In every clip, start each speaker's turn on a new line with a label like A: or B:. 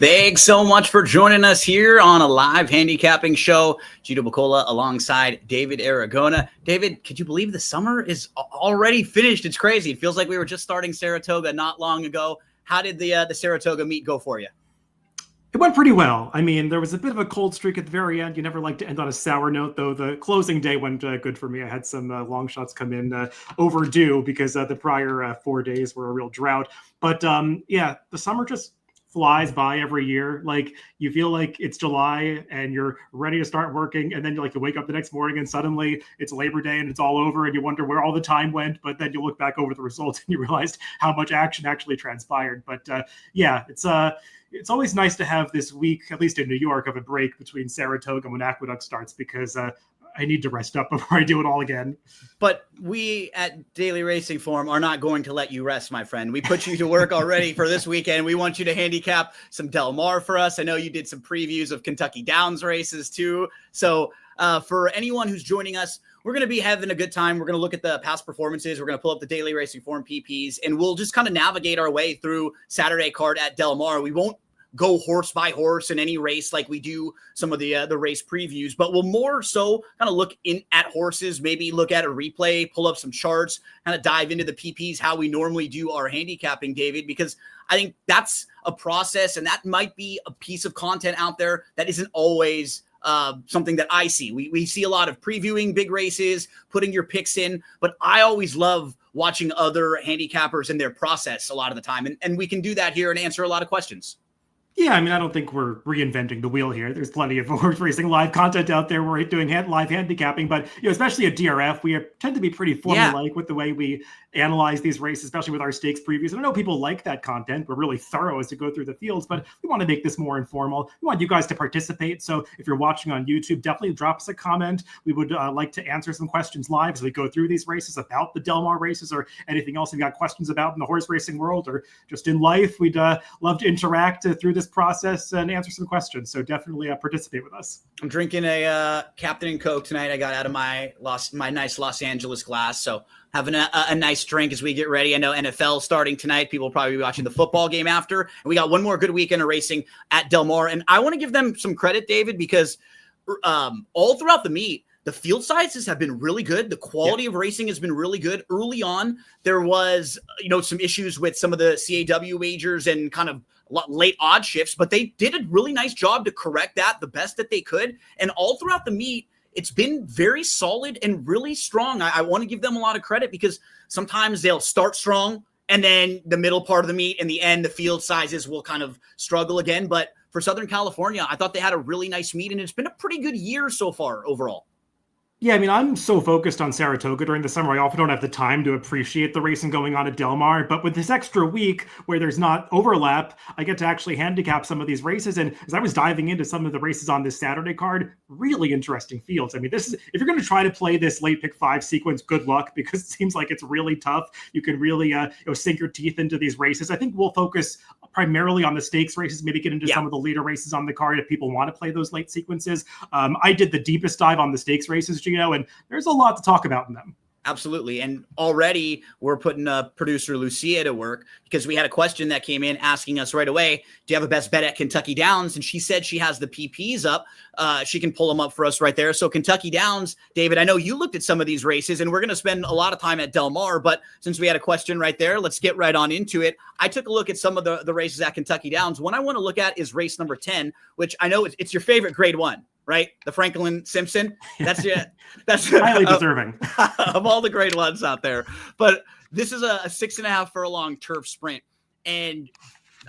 A: Thanks so much for joining us here on a live handicapping show. Gino Buccola alongside David Aragona. David, could you believe the summer is already finished? It's crazy. It feels like we were just starting Saratoga not long ago. How did the Saratoga meet go for you?
B: It went pretty well. I mean, there was a bit of a cold streak at the very end. You never like to end on a sour note, though. The closing day went good for me. I had some long shots come in overdue because the prior 4 days were a real drought. But yeah, the summer just flies by every year. Like, you feel like it's July and you're ready to start working, and then you wake up the next morning and suddenly it's Labor Day and it's all over and you wonder where all the time went. But then you look back over the results and you realized how much action actually transpired. But yeah, it's always nice to have this week, at least in New York, of a break between Saratoga and when Aqueduct starts, because I need to rest up before I do it all again.
A: But we at Daily Racing Form are not going to let you rest, my friend. We put you to work already for this weekend. We want you to handicap some Del Mar for us. I know you did some previews of Kentucky Downs races too. So for anyone who's joining us, we're going to be having a good time. We're going to look at the past performances. We're going to pull up the Daily Racing Form PPs, and we'll just kind of navigate our way through Saturday card at Del Mar. We won't go horse by horse in any race like we do some of the race previews, but we'll more so kind of look in at horses, maybe look at a replay, pull up some charts, kind of dive into the PPs, how we normally do our handicapping, David, because I think that's a process, and that might be a piece of content out there that isn't always something that I see. We see a lot of previewing big races, putting your picks in, but I always love watching other handicappers in their process a lot of the time, and we can do that here and answer a lot of questions.
B: Yeah, I mean, I don't think we're reinventing the wheel here. There's plenty of horse racing live content out there. We're doing live handicapping, but especially at DRF, we tend to be pretty formulaic with the way we analyze these races, especially with our stakes previews. And I know people like that content. We're really thorough as to go through the fields, but we want to make this more informal. We want you guys to participate. So if you're watching on YouTube, definitely drop us a comment. We would like to answer some questions live as we go through these races about the Del Mar races or anything else you've got questions about in the horse racing world or just in life. We'd love to interact through this process and answer some questions. So definitely participate with us.
A: I'm drinking a Captain and Coke tonight. I got out of my nice Los Angeles glass. So having a nice drink as we get ready. I know NFL starting tonight. People will probably be watching the football game after. And we got one more good weekend of racing at Del Mar. And I want to give them some credit, David, because all throughout the meet, the field sizes have been really good. The quality of racing has been really good. Early on, there was, some issues with some of the CAW wagers and kind of late odd shifts, but they did a really nice job to correct that the best that they could. And all throughout the meet, it's been very solid and really strong. I want to give them a lot of credit because sometimes they'll start strong and then the middle part of the meet and the end, the field sizes will kind of struggle again. But for Southern California, I thought they had a really nice meet, and it's been a pretty good year so far overall.
B: Yeah, I mean, I'm so focused on Saratoga during the summer, I often don't have the time to appreciate the racing going on at Del Mar. But with this extra week where there's not overlap, I get to actually handicap some of these races. And as I was diving into some of the races on this Saturday card, really interesting fields. I mean, this is, if you're going to try to play this late pick 5 sequence, good luck, because it seems like it's really tough. You can really sink your teeth into these races. I think we'll focus primarily on the stakes races, maybe get into some of the leader races on the card if people want to play those late sequences. I did the deepest dive on the stakes races, and there's a lot to talk about in them.
A: Absolutely. And already we're putting producer Lucia to work because we had a question that came in asking us right away, do you have a best bet at Kentucky Downs? And she said she has the PPs up. She can pull them up for us right there. So Kentucky Downs, David, I know you looked at some of these races and we're going to spend a lot of time at Del Mar, but since we had a question right there, let's get right on into it. I took a look at some of the races at Kentucky Downs. One I want to look at is race number 10, which I know it's your favorite grade 1. Right? The Franklin Simpson. That's
B: highly deserving
A: of all the grade 1s out there. But this is a 6.5 furlong turf sprint. And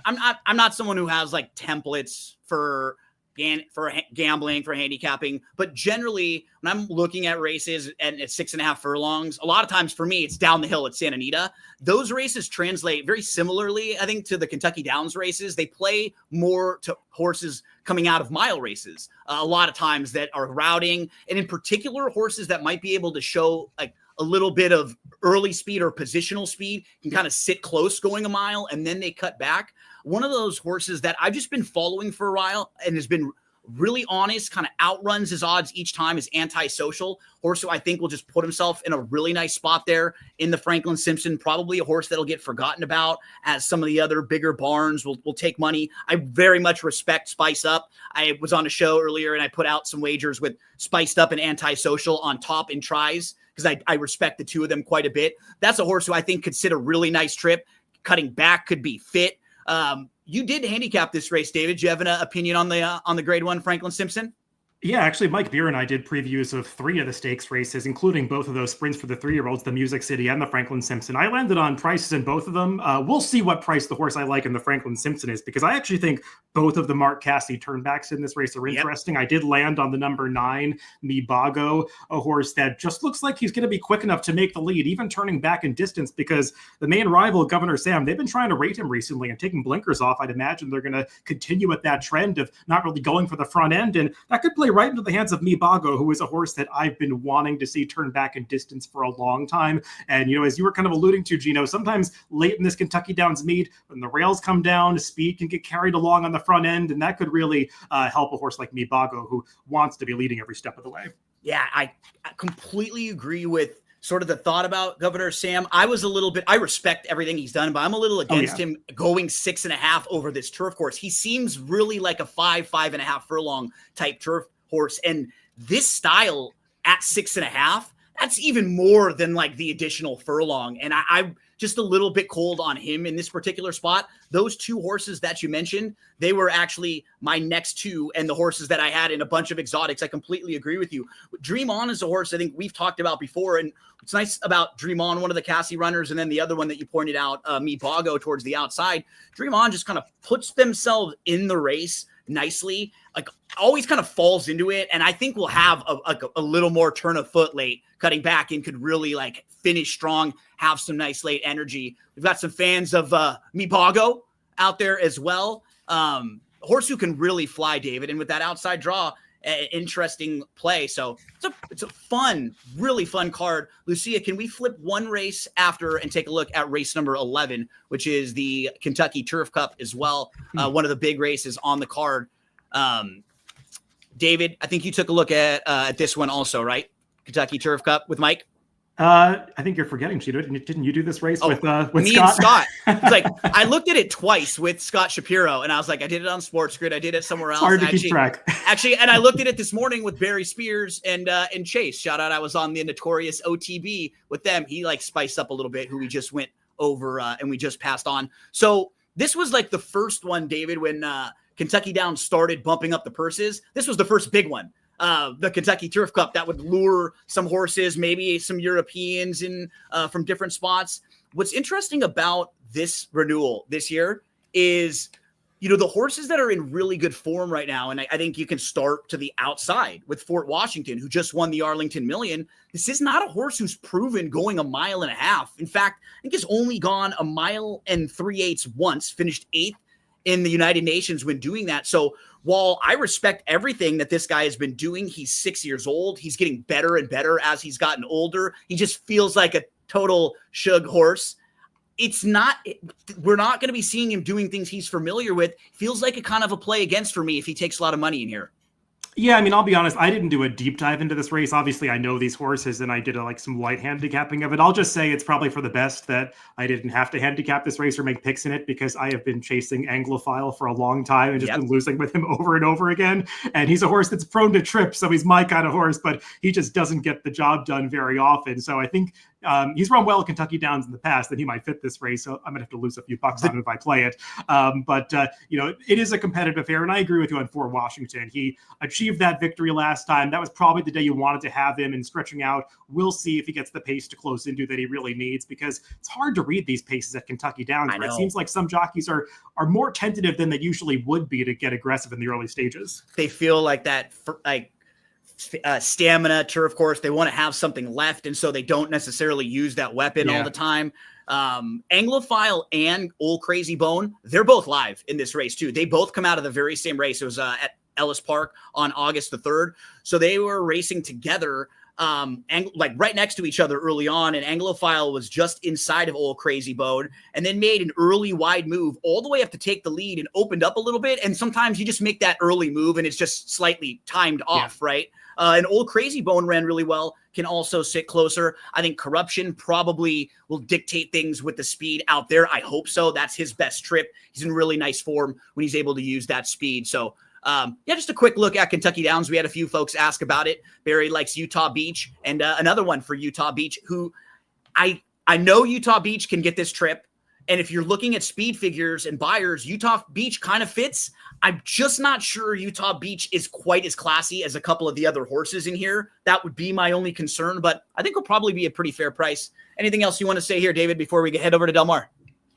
A: I'm not someone who has like templates for gambling, for handicapping, but generally when I'm looking at races and it's 6.5 furlongs, a lot of times for me, it's down the hill at Santa Anita. Those races translate very similarly, I think, to the Kentucky Downs races. They play more to horses coming out of mile races a lot of times that are routing, and in particular horses that might be able to show like a little bit of early speed or positional speed, can kind of sit close going a mile and then they cut back. One of those horses that I've just been following for a while and has been really honest, kind of outruns his odds each time, is Antisocial. Horse who I think will just put himself in a really nice spot there in the Franklin Simpson. Probably a horse that'll get forgotten about, as some of the other bigger barns will take money. I very much respect Spice Up. I was on a show earlier and I put out some wagers with Spiced Up and Antisocial on top in tries, because I respect the two of them quite a bit. That's a horse who I think could sit a really nice trip. Cutting back, could be fit. You did handicap this race, David. Do you have an opinion on the grade 1 Franklin Simpson?
B: Yeah, actually, Mike Beer and I did previews of 3 of the stakes races, including both of those sprints for the 3-year-olds, the Music City and the Franklin Simpson. I landed on prices in both of them. We'll see what price the horse I like in the Franklin Simpson is, because I actually think both of the Mark Cassidy turnbacks in this race are interesting. Yep. I did land on the number 9, Mibago, a horse that just looks like he's going to be quick enough to make the lead, even turning back in distance, because the main rival, Governor Sam, they've been trying to rate him recently and taking blinkers off. I'd imagine they're going to continue with that trend of not really going for the front end, and that could play right into the hands of Mibago, who is a horse that I've been wanting to see turn back in distance for a long time. And, you know, as you were kind of alluding to, Gino, sometimes late in this Kentucky Downs meet, when the rails come down, speed can get carried along on the front end, and that could really help a horse like Mibago, who wants to be leading every step of the way.
A: Yeah, I completely agree with sort of the thought about Governor Sam. I respect everything he's done, but I'm a little against him going 6.5 over this turf course. He seems really like a 5.5 furlong type turf horse. And this style at 6.5, that's even more than like the additional furlong. And I'm just a little bit cold on him in this particular spot. Those 2 horses that you mentioned, they were actually my next 2 and the horses that I had in a bunch of exotics. I completely agree with you. Dream On is a horse I think we've talked about before. And what's nice about Dream On, one of the Cassie runners, and then the other one that you pointed out, Mibago towards the outside, Dream On just kind of puts themselves in the race nicely, like always kind of falls into it. And I think we'll have a little more turn of foot late, cutting back, and could really like finish strong, have some nice late energy. We've got some fans of Mibago out there as well. Horse who can really fly, David. And with that outside draw, interesting play. So it's a fun, really fun card. Lucia, can we flip one race after and take a look at race number 11, which is the Kentucky Turf Cup as well? One of the big races on the card. David, I think you took a look at this one also, right? Kentucky Turf Cup with Mike.
B: I think you're forgetting, Cheeto. Didn't you do this race with
A: me
B: Scott?
A: And Scott? It's like I looked at it twice with Scott Shapiro, and I was like, I did it on Sports Grid, I did it somewhere else.
B: It's hard to keep track.
A: Actually, and I looked at it this morning with Barry Spears and Chase. Shout out! I was on the notorious OTB with them. He like spiced up a little bit, who we just went over and we just passed on. So this was like the first one, David, when Kentucky Downs started bumping up the purses. This was the first big one. The Kentucky Turf Cup that would lure some horses, maybe some Europeans in from different spots. What's interesting about this renewal this year is, you know, the horses that are in really good form right now. And I think you can start to the outside with Fort Washington, who just won the Arlington Million. This is not a horse who's proven going 1.5 miles. In fact, I think it's only gone 1 mile and 3/8 once, finished 8th in the United Nations when doing that. So while I respect everything that this guy has been doing, he's 6 years old. He's getting better and better as he's gotten older. He just feels like a total shug horse. We're not going to be seeing him doing things he's familiar with. Feels like a kind of a play against for me if he takes a lot of money in here.
B: Yeah, I mean, I'll be honest, I didn't do a deep dive into this race. Obviously, I know these horses, and I did some light handicapping of it. I'll just say it's probably for the best that I didn't have to handicap this race or make picks in it, because I have been chasing Anglophile for a long time and just been losing with him over and over again. And he's a horse that's prone to trip, so he's my kind of horse, but he just doesn't get the job done very often. So I think he's run well at Kentucky Downs in the past, and he might fit this race. So I'm going to have to lose a few bucks on him if I play it. But it is a competitive affair, and I agree with you on Fort Washington. He achieved that victory last time. That was probably the day you wanted to have him, and stretching out. We'll see if he gets the pace to close into that he really needs, because it's hard to read these paces at Kentucky Downs. Where it seems like some jockeys are more tentative than they usually would be to get aggressive in the early stages. They
A: feel like that, stamina turf course. They want to have something left, and so they don't necessarily use that weapon all the time. Anglophile and Old Crazy Bone, they're both live in this race too. They both come out of the very same race. It was at Ellis Park on August the 3rd. So they were racing together like right next to each other early on, and Anglophile was just inside of Old Crazy Bone, and then made an early wide move all the way up to take the lead and opened up a little bit. And sometimes you just make that early move and it's just slightly timed off, right? And Old Crazy Bone ran really well, can also sit closer. I think Corruption probably will dictate things with the speed out there. I hope so. That's his best trip. He's in really nice form when he's able to use that speed. So just a quick look at Kentucky Downs. We had a few folks ask about it. Barry likes Utah Beach, and another one for Utah Beach, who I know Utah Beach can get this trip. And if you're looking at speed figures and buyers, Utah Beach kind of fits. I'm just not sure Utah Beach is quite as classy as a couple of the other horses in here. That would be my only concern, but I think it'll probably be a pretty fair price. Anything else you want to say here, David, before we head over to Del Mar?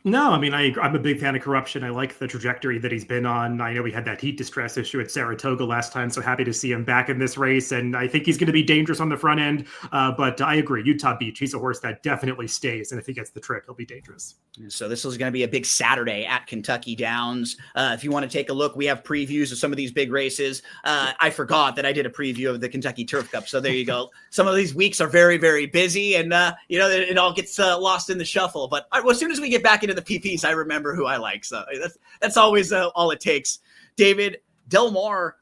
B: No, I mean, I'm a big fan of Corruption. I like the trajectory that he's been on. I know we had that heat distress issue at Saratoga last time, so happy to see him back in this race. And I think he's going to be dangerous on the front end. But I agree, Utah Beach, he's a horse that definitely stays. And if he gets the trip, he'll be dangerous.
A: So this is going to be a big Saturday at Kentucky Downs. If you want to take a look, we have previews of some of these big races. I forgot that I did a preview of the Kentucky Turf Cup. So there you go. Some of these weeks are very, very busy, and it all gets lost in the shuffle. But as soon as we get back into the PPs, I remember who I like. So that's always all it takes. David, Del Mar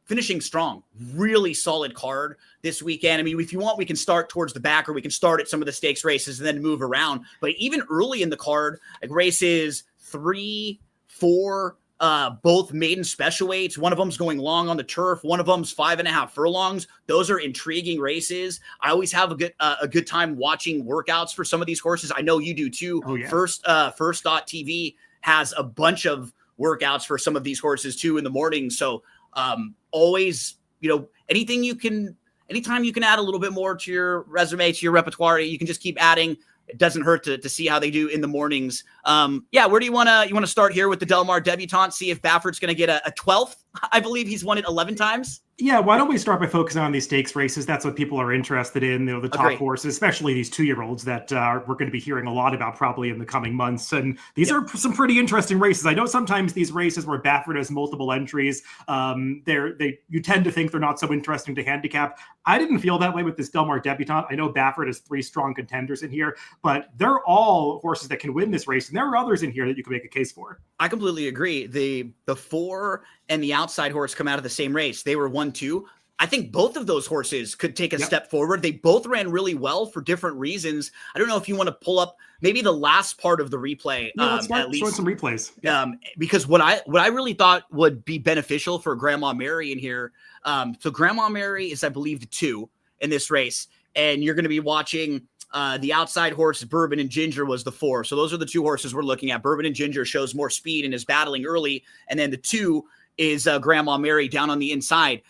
A: finishing strong, really solid card this weekend. I mean, if you want, we can start towards the back, or we can start at some of the stakes races and then move around. But even early in the card, like races 3, 4, both maiden special weights. One of them's going long on the turf. One of them's 5.5 furlongs. Those are intriguing races. I always have a good time watching workouts for some of these horses. I know you do too.
B: Oh, yeah.
A: First.TV has a bunch of workouts for some of these horses too in the morning. So always, anytime you can add a little bit more to your resume, to your repertoire, you can just keep adding. It doesn't hurt to see how they do in the mornings. Where do you want to start here with the Del Mar Debutante? See if Baffert's going to get a 12th. I believe he's won it 11 times.
B: Yeah, why don't we start by focusing on these stakes races? That's what people are interested in, the top horses, especially these 2-year-olds that we're going to be hearing a lot about probably in the coming months. And these are some pretty interesting races. I know sometimes these races where Baffert has multiple entries, you tend to think they're not so interesting to handicap. I didn't feel that way with this Del Mar Debutante. I know Baffert has 3 strong contenders in here, but they're all horses that can win this race. And there are others in here that you can make a case for.
A: I completely agree. The 4 and the outside horse come out of the same race. They were 1-2. I think both of those horses could take a step forward. They both ran really well for different reasons. I don't know if you want to pull up maybe the last part of the replay.
B: Let's start showing some replays.
A: Because what I really thought would be beneficial for Grandma Mary in here. So Grandma Mary is, I believe, the 2 in this race. And you're going to be watching the outside horse, Bourbon and Ginger, was the 4. So those are the 2 horses we're looking at. Bourbon and Ginger shows more speed and is battling early. And then the 2 is Grandma Mary down on the inside.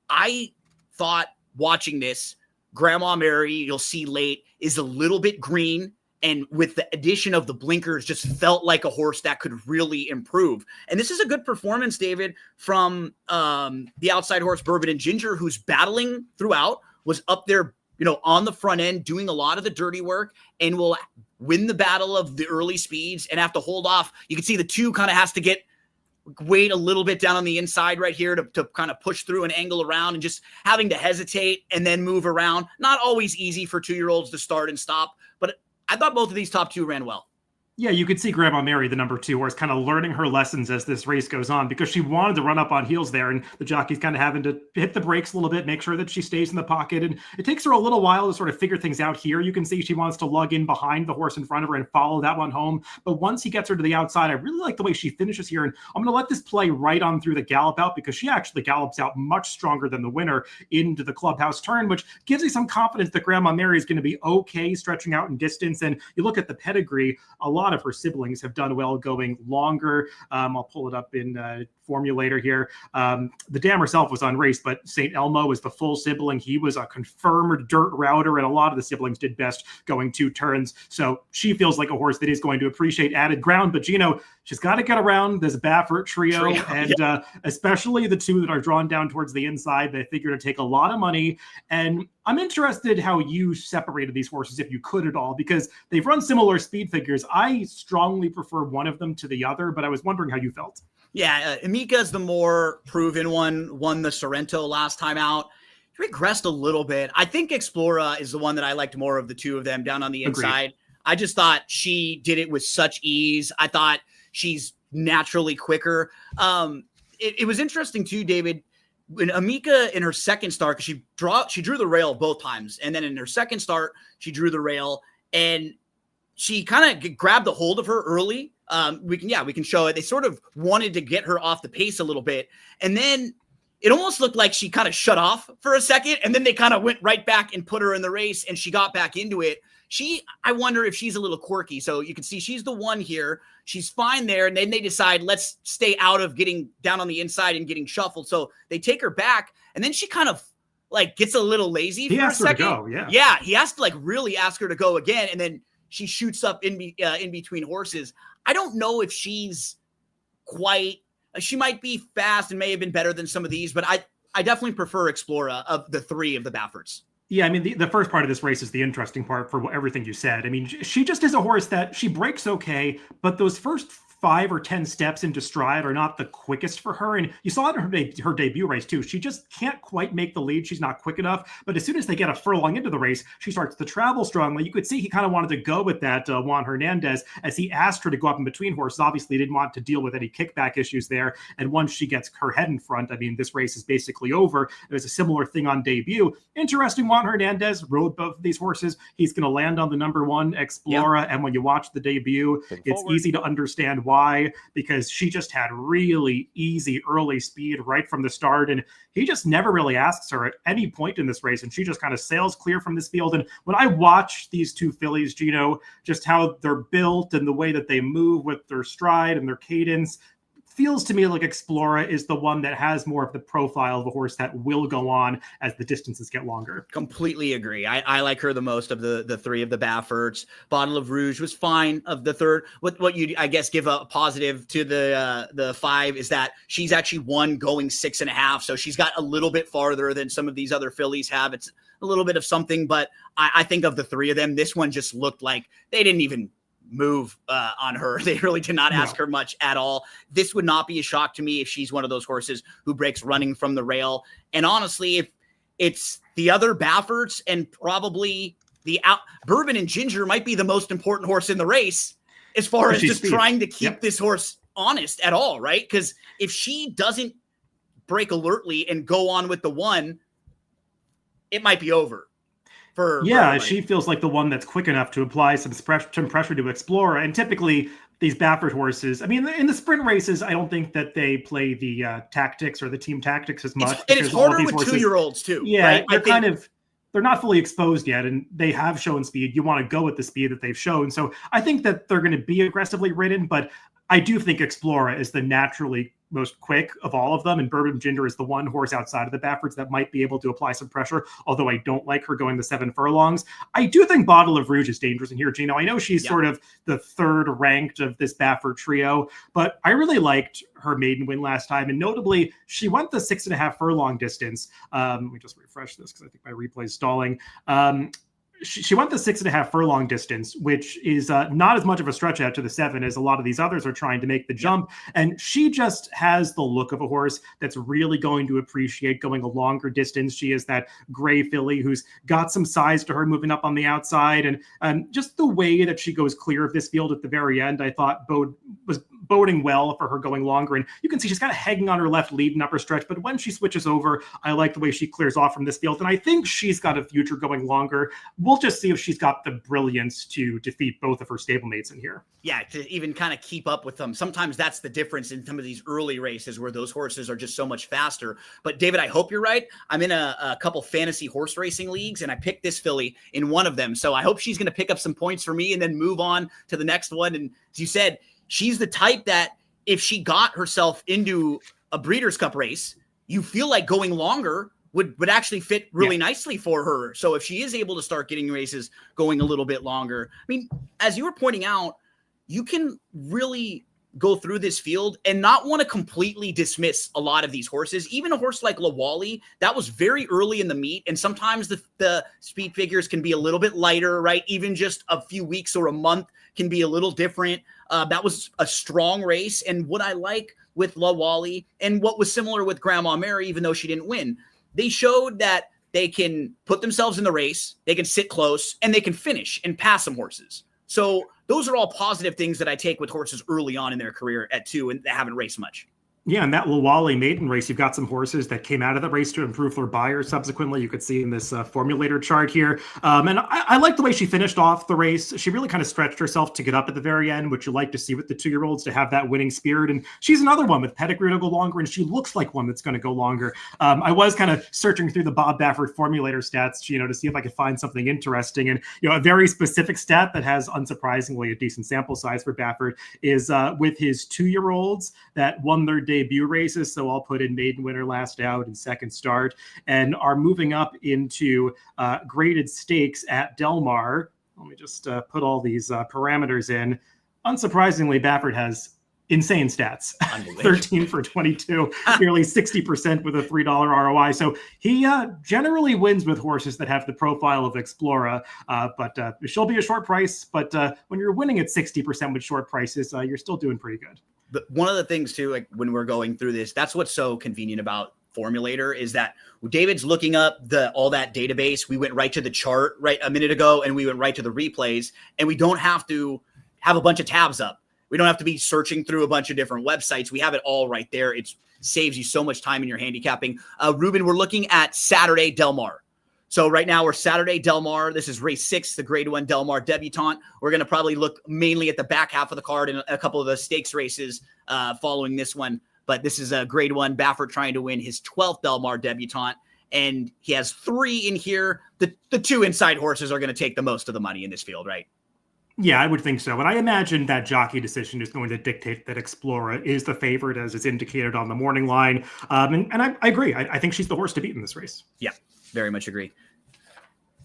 A: I thought watching this, Grandma Mary, you'll see late, is a little bit green. And with the addition of the blinkers, just felt like a horse that could really improve. And this is a good performance, David, from the outside horse, Bourbon and Ginger, who's battling throughout, was up there, on the front end, doing a lot of the dirty work, and will win the battle of the early speeds and have to hold off. You can see the 2 kind of has to wait a little bit down on the inside right here to kind of push through and angle around, and just having to hesitate and then move around. Not always easy for 2-year-olds to start and stop, but I thought both of these top 2 ran well.
B: Yeah, you could see Grandma Mary, the number 2 horse, kind of learning her lessons as this race goes on, because she wanted to run up on heels there, and the jockey's kind of having to hit the brakes a little bit, make sure that she stays in the pocket. And it takes her a little while to sort of figure things out here. You can see she wants to lug in behind the horse in front of her and follow that one home. But once he gets her to the outside, I really like the way she finishes here. And I'm going to let this play right on through the gallop out, because she actually gallops out much stronger than the winner into the clubhouse turn, which gives you some confidence that Grandma Mary is going to be okay stretching out in distance. And you look at the pedigree, a lot of her siblings have done well going longer. I'll pull it up in Formulator here. The dam herself was unraced, but St. Elmo is the full sibling. He was a confirmed dirt router, and a lot of the siblings did best going 2 turns. So she feels like a horse that is going to appreciate added ground. But Gino, she's got to get around this Baffert trio, and especially the 2 that are drawn down towards the inside. They figure to take a lot of money. And I'm interested how you separated these horses, if you could at all, because they've run similar speed figures. I strongly prefer one of them to the other, but I was wondering how you felt.
A: Yeah, Emika's the more proven one, won the Sorrento last time out. regressed a little bit. I think Explora is the one that I liked more of the two of them down on the inside.
B: Agreed.
A: I just thought she did it with such ease. I thought she's naturally quicker. It was interesting too, David, when Amika in her second start, because she drew the rail both times, and then in her second start she drew the rail, and she kind of grabbed the hold of her early. We can show it. They sort of wanted to get her off the pace a little bit, and then it almost looked like she kind of shut off for a second, and then they kind of went right back and put her in the race, and she got back into it. I wonder if she's a little quirky. So you can see she's the one here. She's fine there. And then they decide, let's stay out of getting down on the inside and getting shuffled. So they take her back, and then she kind of like gets a little lazy for a second.
B: Her to go,
A: yeah. He has to like really ask her to go again. And then she shoots up in between horses. I don't know if she's she might be fast and may have been better than some of these, but I definitely prefer Explora of the three of the Bafferts.
B: Yeah, I mean, the first part of this race is the interesting part for everything you said. I mean, she just is a horse that she breaks okay, but those first 5 or 10 steps into stride are not the quickest for her. And you saw it in her debut race too. She just can't quite make the lead. She's not quick enough. But as soon as they get a furlong into the race, she starts to travel strongly. You could see he kind of wanted to go with that, Juan Hernandez, as he asked her to go up in between horses. Obviously, he didn't want to deal with any kickback issues there. And once she gets her head in front, I mean, this race is basically over. It was a similar thing on debut. Interesting, Juan Hernandez rode both of these horses. He's going to land on the number 1 Explora. Yep. And when you watch the debut, it's easy to understand why, because she just had really easy early speed right from the start, and he just never really asks her at any point in this race, and she just kind of sails clear from this field. And when I watch these two fillies, Gino, just how they're built and the way that they move with their stride and their cadence, feels to me like Explora is the one that has more of the profile of a horse that will go on as the distances get longer.
A: Completely agree. I like her the most of the three of the Bafferts. Bottle of Rouge was fine of the third. What you, I guess, give a positive to the 5 is that she's actually won going 6.5. So she's got a little bit farther than some of these other fillies have. It's a little bit of something, but I think of the three of them, this one just looked like they didn't even move on her. They really did not ask her much at all. This would not be a shock to me if she's one of those horses who breaks running from the rail. And honestly, if it's the other Bafferts and probably Bourbon and Ginger might be the most important horse in the race as far as just trying to keep this horse honest at all, right? Because if she doesn't break alertly and go on with the 1, it might be over. For
B: she feels like the one that's quick enough to apply some pressure to Explora. And typically these Baffert horses, I mean, in the sprint races, I don't think that they play the tactics or the team tactics as much.
A: And it's harder with 2-year-olds too.
B: Yeah, right? They're not fully exposed yet, and they have shown speed. You want to go with the speed that they've shown. So I think that they're going to be aggressively ridden, but I do think Explora is the naturally most quick of all of them, and Bourbon Ginger is the one horse outside of the Bafferts that might be able to apply some pressure, although I don't like her going the 7 furlongs. I do think Bottle of Rouge is dangerous in here, Gino. I know she's sort of the third ranked of this Baffert trio, but I really liked her maiden win last time, and notably, she went the 6.5 furlong distance. Let me just refresh this because I think my replay is stalling. She went the 6.5 furlong distance, which is not as much of a stretch out to the 7 as a lot of these others are trying to make the jump. And she just has the look of a horse that's really going to appreciate going a longer distance. She is that gray filly who's got some size to her moving up on the outside. And just the way that she goes clear of this field at the very end, I thought was boding well for her going longer. And you can see she's kind of hanging on her left lead in upper stretch. But when she switches over, I like the way she clears off from this field. And I think she's got a future going longer. We'll just see if she's got the brilliance to defeat both of her stablemates in here.
A: Yeah, to even kind of keep up with them. Sometimes that's the difference in some of these early races where those horses are just so much faster. But David, I hope you're right. I'm in a couple fantasy horse racing leagues, and I picked this filly in one of them. So I hope she's going to pick up some points for me and then move on to the next one. And as you said, she's the type that if she got herself into a Breeders' Cup race, you feel like going longer would actually fit really nicely for her. So if she is able to start getting races going a little bit longer, I mean, as you were pointing out, you can really go through this field and not want to completely dismiss a lot of these horses. Even a horse like Lawali, that was very early in the meet. And sometimes the speed figures can be a little bit lighter, right? Even just a few weeks or a month can be a little different. That was a strong race. And what I like with Lawali and what was similar with Grandma Mary, even though she didn't win, they showed that they can put themselves in the race, they can sit close, and they can finish and pass some horses. So those are all positive things that I take with horses early on in their career at 2 and that haven't raced much.
B: Yeah, and that Lawali maiden race, you've got some horses that came out of the race to improve their buyers subsequently. You could see in this formulator chart here. And I like the way she finished off the race. She really kind of stretched herself to get up at the very end, which you like to see with the 2-year-olds, to have that winning spirit. And she's another one with pedigree to go longer, and she looks like one that's going to go longer. I was kind of searching through the Bob Baffert formulator stats, to see if I could find something interesting. And, a very specific stat that has, unsurprisingly, a decent sample size for Baffert is with his 2-year-olds that won their debut races. So I'll put in maiden winner, last out, and second start, and are moving up into graded stakes at Del Mar. Let me just put all these parameters in. Unsurprisingly, Baffert has insane stats. 13 for 22, nearly 60% with a $3 ROI. So he generally wins with horses that have the profile of Explora, but she'll be a short price. But when you're winning at 60% with short prices, you're still doing pretty good.
A: But one of the things too, like when we're going through this, that's what's so convenient about Formulator is that David's looking up all that database. We went right to the chart right a minute ago, and we went right to the replays, and we don't have to have a bunch of tabs up. We don't have to be searching through a bunch of different websites. We have it all right there. It saves you so much time in your handicapping. Ruben, we're looking at Saturday Del Mar. So right now we're Saturday Del Mar. This is race 6, the grade 1 Del Mar Debutante. We're going to probably look mainly at the back half of the card and a couple of the stakes races following this one. But this is a grade 1 Baffert trying to win his 12th Del Mar Debutante. And he has 3 in here. The 2 inside horses are going to take the most of the money in this field, right?
B: Yeah, I would think so. And I imagine that jockey decision is going to dictate that Explora is the favorite, as is indicated on the morning line. And I agree. I think she's the horse to beat in this race.
A: Yeah, very much agree.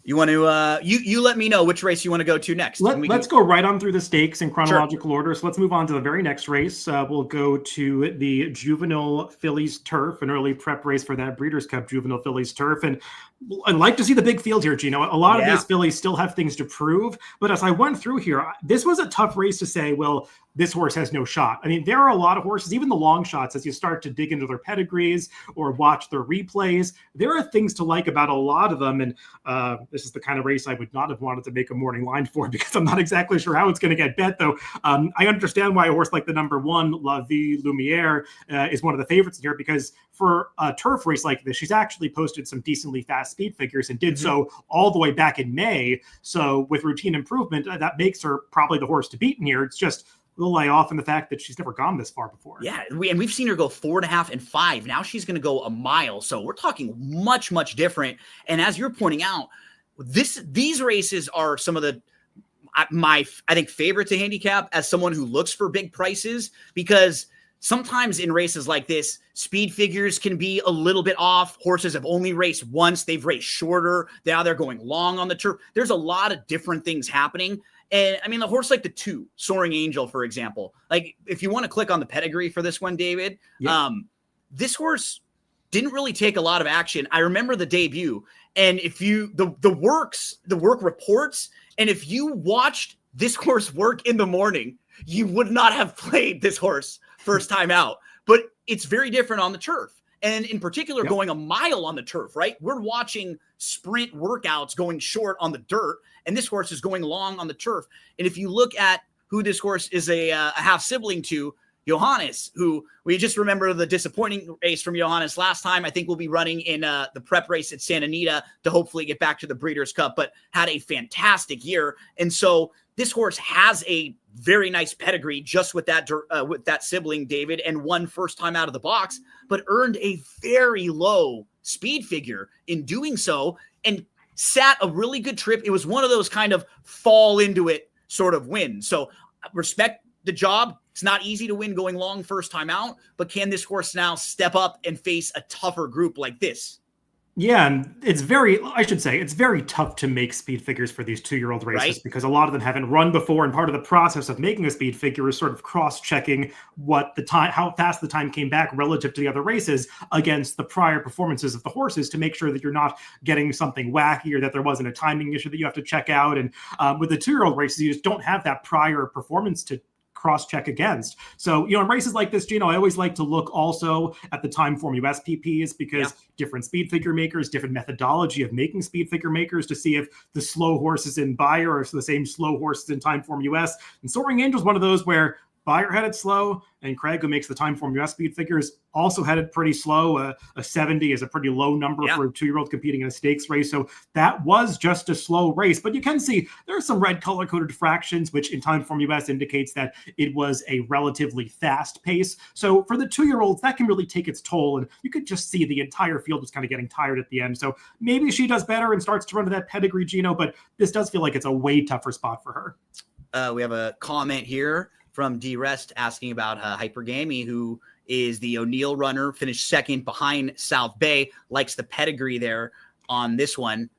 A: You want to you let me know which race you want to go to next.
B: Let's go right on through the stakes in chronological order. So let's move on to the very next race. We'll go to the Juvenile Fillies Turf, an early prep race for that Breeders' Cup Juvenile Fillies Turf. And I'd like to see the big field here, Gino. A lot of these fillies still have things to prove. But as I went through here, this was a tough race to say, well, this horse has no shot. I mean, there are a lot of horses, even the long shots, as you start to dig into their pedigrees or watch their replays, there are things to like about a lot of them. And this is the kind of race I would not have wanted to make a morning line for, because I'm not exactly sure how it's going to get bet, though. I understand why a horse like the number 1, La Vie Lumiere, is one of the favorites here, because for a turf race like this, she's actually posted some decently fast speed figures and did so all the way back in May. So with routine improvement, that makes her probably the horse to beat in here. It's just a little lay off in the fact that she's never gone this far before.
A: Yeah, we've seen her go 4.5 and 5. Now she's going to go a mile. So we're talking much, much different. And as you're pointing out, these races are some of I think favorite to handicap as someone who looks for big prices, because sometimes in races like this, speed figures can be a little bit off. Horses have only raced once. They've raced shorter. Now they're going long on the turf. There's a lot of different things happening. And I mean, the horse like the 2, Soaring Angel, for example, like if you want to click on the pedigree for this one, David, this horse didn't really take a lot of action. I remember the debut, and if you, the work reports, and if you watched this horse work in the morning, you would not have played this horse first time out. But it's very different on the turf. And in particular, going a mile on the turf, right? We're watching sprint workouts going short on the dirt, and this horse is going long on the turf. And if you look at who this horse is a half sibling to, Johannes, who we just remember the disappointing race from Johannes last time. I think we'll be running in the prep race at Santa Anita to hopefully get back to the Breeders' Cup, but had a fantastic year. And so this horse has a very nice pedigree just with that sibling, David, and won first time out of the box, but earned a very low speed figure in doing so and sat a really good trip. It was one of those kind of fall into it sort of wins. So respect the job. It's not easy to win going long first time out, but can this horse now step up and face a tougher group like this?
B: Yeah, and it's very tough to make speed figures for these 2-year-old races, because a lot of them haven't run before, and part of the process of making a speed figure is sort of cross-checking how fast the time came back relative to the other races against the prior performances of the horses, to make sure that you're not getting something wacky or that there wasn't a timing issue that you have to check out. And with the 2-year-old races, you just don't have that prior performance to cross-check against. So, in races like this, Gino, I always like to look also at the Timeform US PPs because different speed figure makers, different methodology of making speed figure makers to see if the slow horses in Bayer are the same slow horses in Timeform US. And Soaring Angel is one of those where Bayer had it slow, and Craig, who makes the Timeform US speed figures, also had it pretty slow. A 70 is a pretty low number for a 2-year-old competing in a stakes race. So that was just a slow race. But you can see there are some red color-coded fractions, which in Timeform US indicates that it was a relatively fast pace. So for the 2-year-olds, that can really take its toll. And you could just see the entire field was kind of getting tired at the end. So maybe she does better and starts to run to that pedigree, Gino, but this does feel like it's a way tougher spot for her.
A: We have a comment here from D-Rest asking about Hypergamy, who is the O'Neill runner, finished second behind South Bay, likes the pedigree there on this one.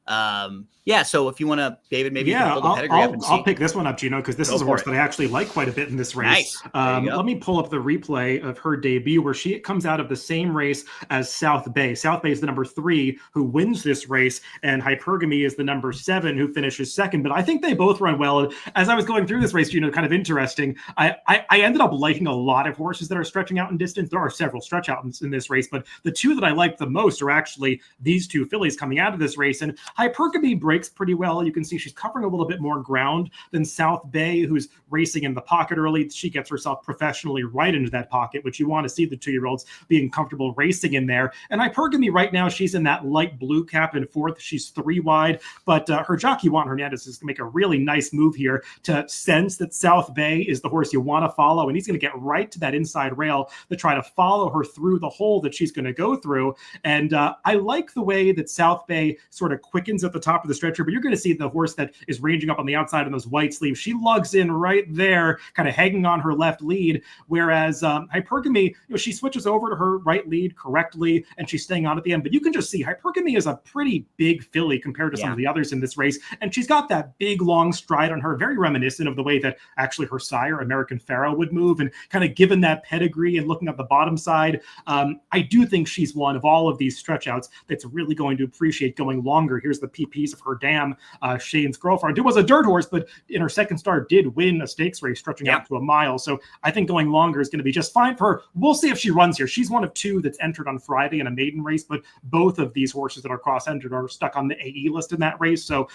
A: So if you want to, David, maybe you can pull the pedigree up and see.
B: I'll pick this one up, Gino, because this is a horse that I actually like quite a bit in this race.
A: Nice.
B: Let me pull up the replay of her debut where she comes out of the same race as South Bay. South Bay is the number 3 who wins this race, and Hypergamy is the number 7 who finishes second. But I think they both run well. As I was going through this race, Gino, kind of interesting, I ended up liking a lot of horses that are stretching out in distance. There are several stretch outs in this race, but the 2 that I liked the most are actually these 2 fillies coming out of this race. And Hypergamy breaks pretty well. You can see she's covering a little bit more ground than South Bay, who's racing in the pocket early. She gets herself professionally right into that pocket, which you want to see the 2-year-olds being comfortable racing in there. And Hypergamy right now, she's in that light blue cap in 4th. She's 3 wide, but her jockey Juan Hernandez is going to make a really nice move here to sense that South Bay is the horse you want to follow, and he's going to get right to that inside rail to try to follow her through the hole that she's going to go through. And I like the way that South Bay sort of quickens at the top of the stretcher, but you're going to see the horse that is ranging up on the outside in those white sleeves. She lugs in right there, kind of hanging on her left lead, whereas Hypergamy, she switches over to her right lead correctly, and she's staying on at the end. But you can just see Hypergamy is a pretty big filly compared to some of the others in this race, and she's got that big, long stride on her, very reminiscent of the way that actually her sire, American Pharaoh, would move, and kind of given that pedigree and looking at the bottom side, I do think she's one of all of these stretch outs that's really going to appreciate going longer. Here's the PPs of her dam, Shane's girlfriend. It was a dirt horse, but in her second start did win a stakes race stretching out to a mile. So I think going longer is going to be just fine for her. We'll see if she runs here. She's one of 2 that's entered on Friday in a maiden race, but both of these horses that are cross-entered are stuck on the AE list in that race. So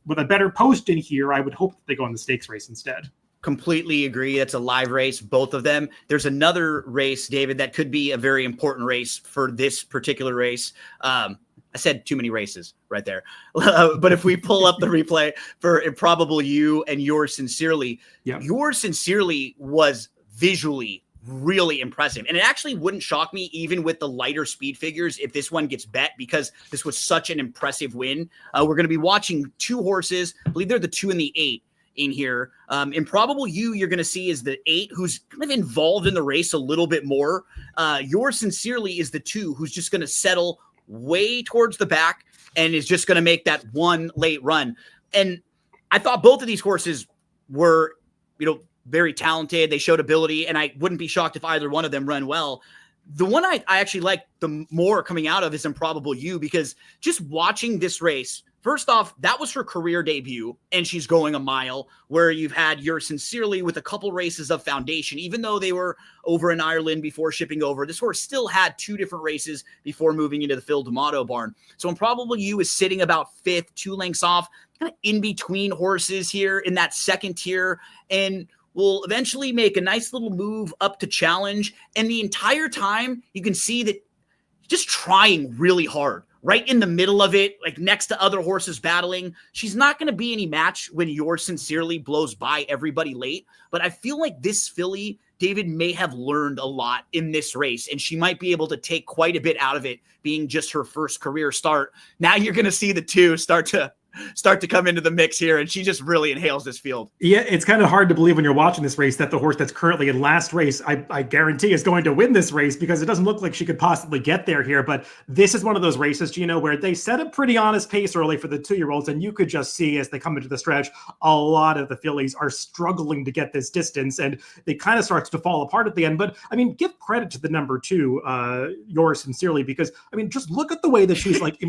B: with a better post in here, I would hope that they go in the stakes race instead.
A: Completely agree. That's a live race, both of them. There's another race, David, that could be a very important race for this particular race. I said too many races right there. But if we pull up the replay for Improbable You and Yours Sincerely, Yours Sincerely was visually really impressive. And it actually wouldn't shock me, even with the lighter speed figures, if this one gets bet, because this was such an impressive win. We're going to be watching 2 horses. I believe they're the 2 and the 8 in here. Improbable You, you're going to see, is the 8 who's kind of involved in the race a little bit more. Yours Sincerely is the 2 who's just going to settle way towards the back and is just going to make that one late run. And I thought both of these horses were, very talented. They showed ability, and I wouldn't be shocked if either one of them run well. The one I actually like the more coming out of is Improbable You, because just watching this race, first off, that was her career debut, and she's going a mile, where you've had Yours Sincerely with a couple races of foundation. Even though they were over in Ireland before shipping over, this horse still had 2 different races before moving into the Phil D'Amato barn. So Improbable You is sitting about 5th, 2 lengths off, kind of in between horses here in that second tier, and will eventually make a nice little move up to challenge. And the entire time, you can see that just trying really hard, right in the middle of it, like next to other horses battling. She's not going to be any match when Yours Sincerely blows by everybody late. But I feel like this filly, David, may have learned a lot in this race, and she might be able to take quite a bit out of it, being just her first career start. Now you're going to see the 2 start to come into the mix here, and she just really inhales this field.
B: Yeah, it's kind of hard to believe when you're watching this race that the horse that's currently in last race, I guarantee, is going to win this race, because it doesn't look like she could possibly get there here. But this is one of those races, Gino, where they set a pretty honest pace early for the 2-year-olds, and you could just see as they come into the stretch, a lot of the fillies are struggling to get this distance, and they kind of starts to fall apart at the end. But I mean, give credit to the number 2, Yours Sincerely, because I mean, just look at the way that she's like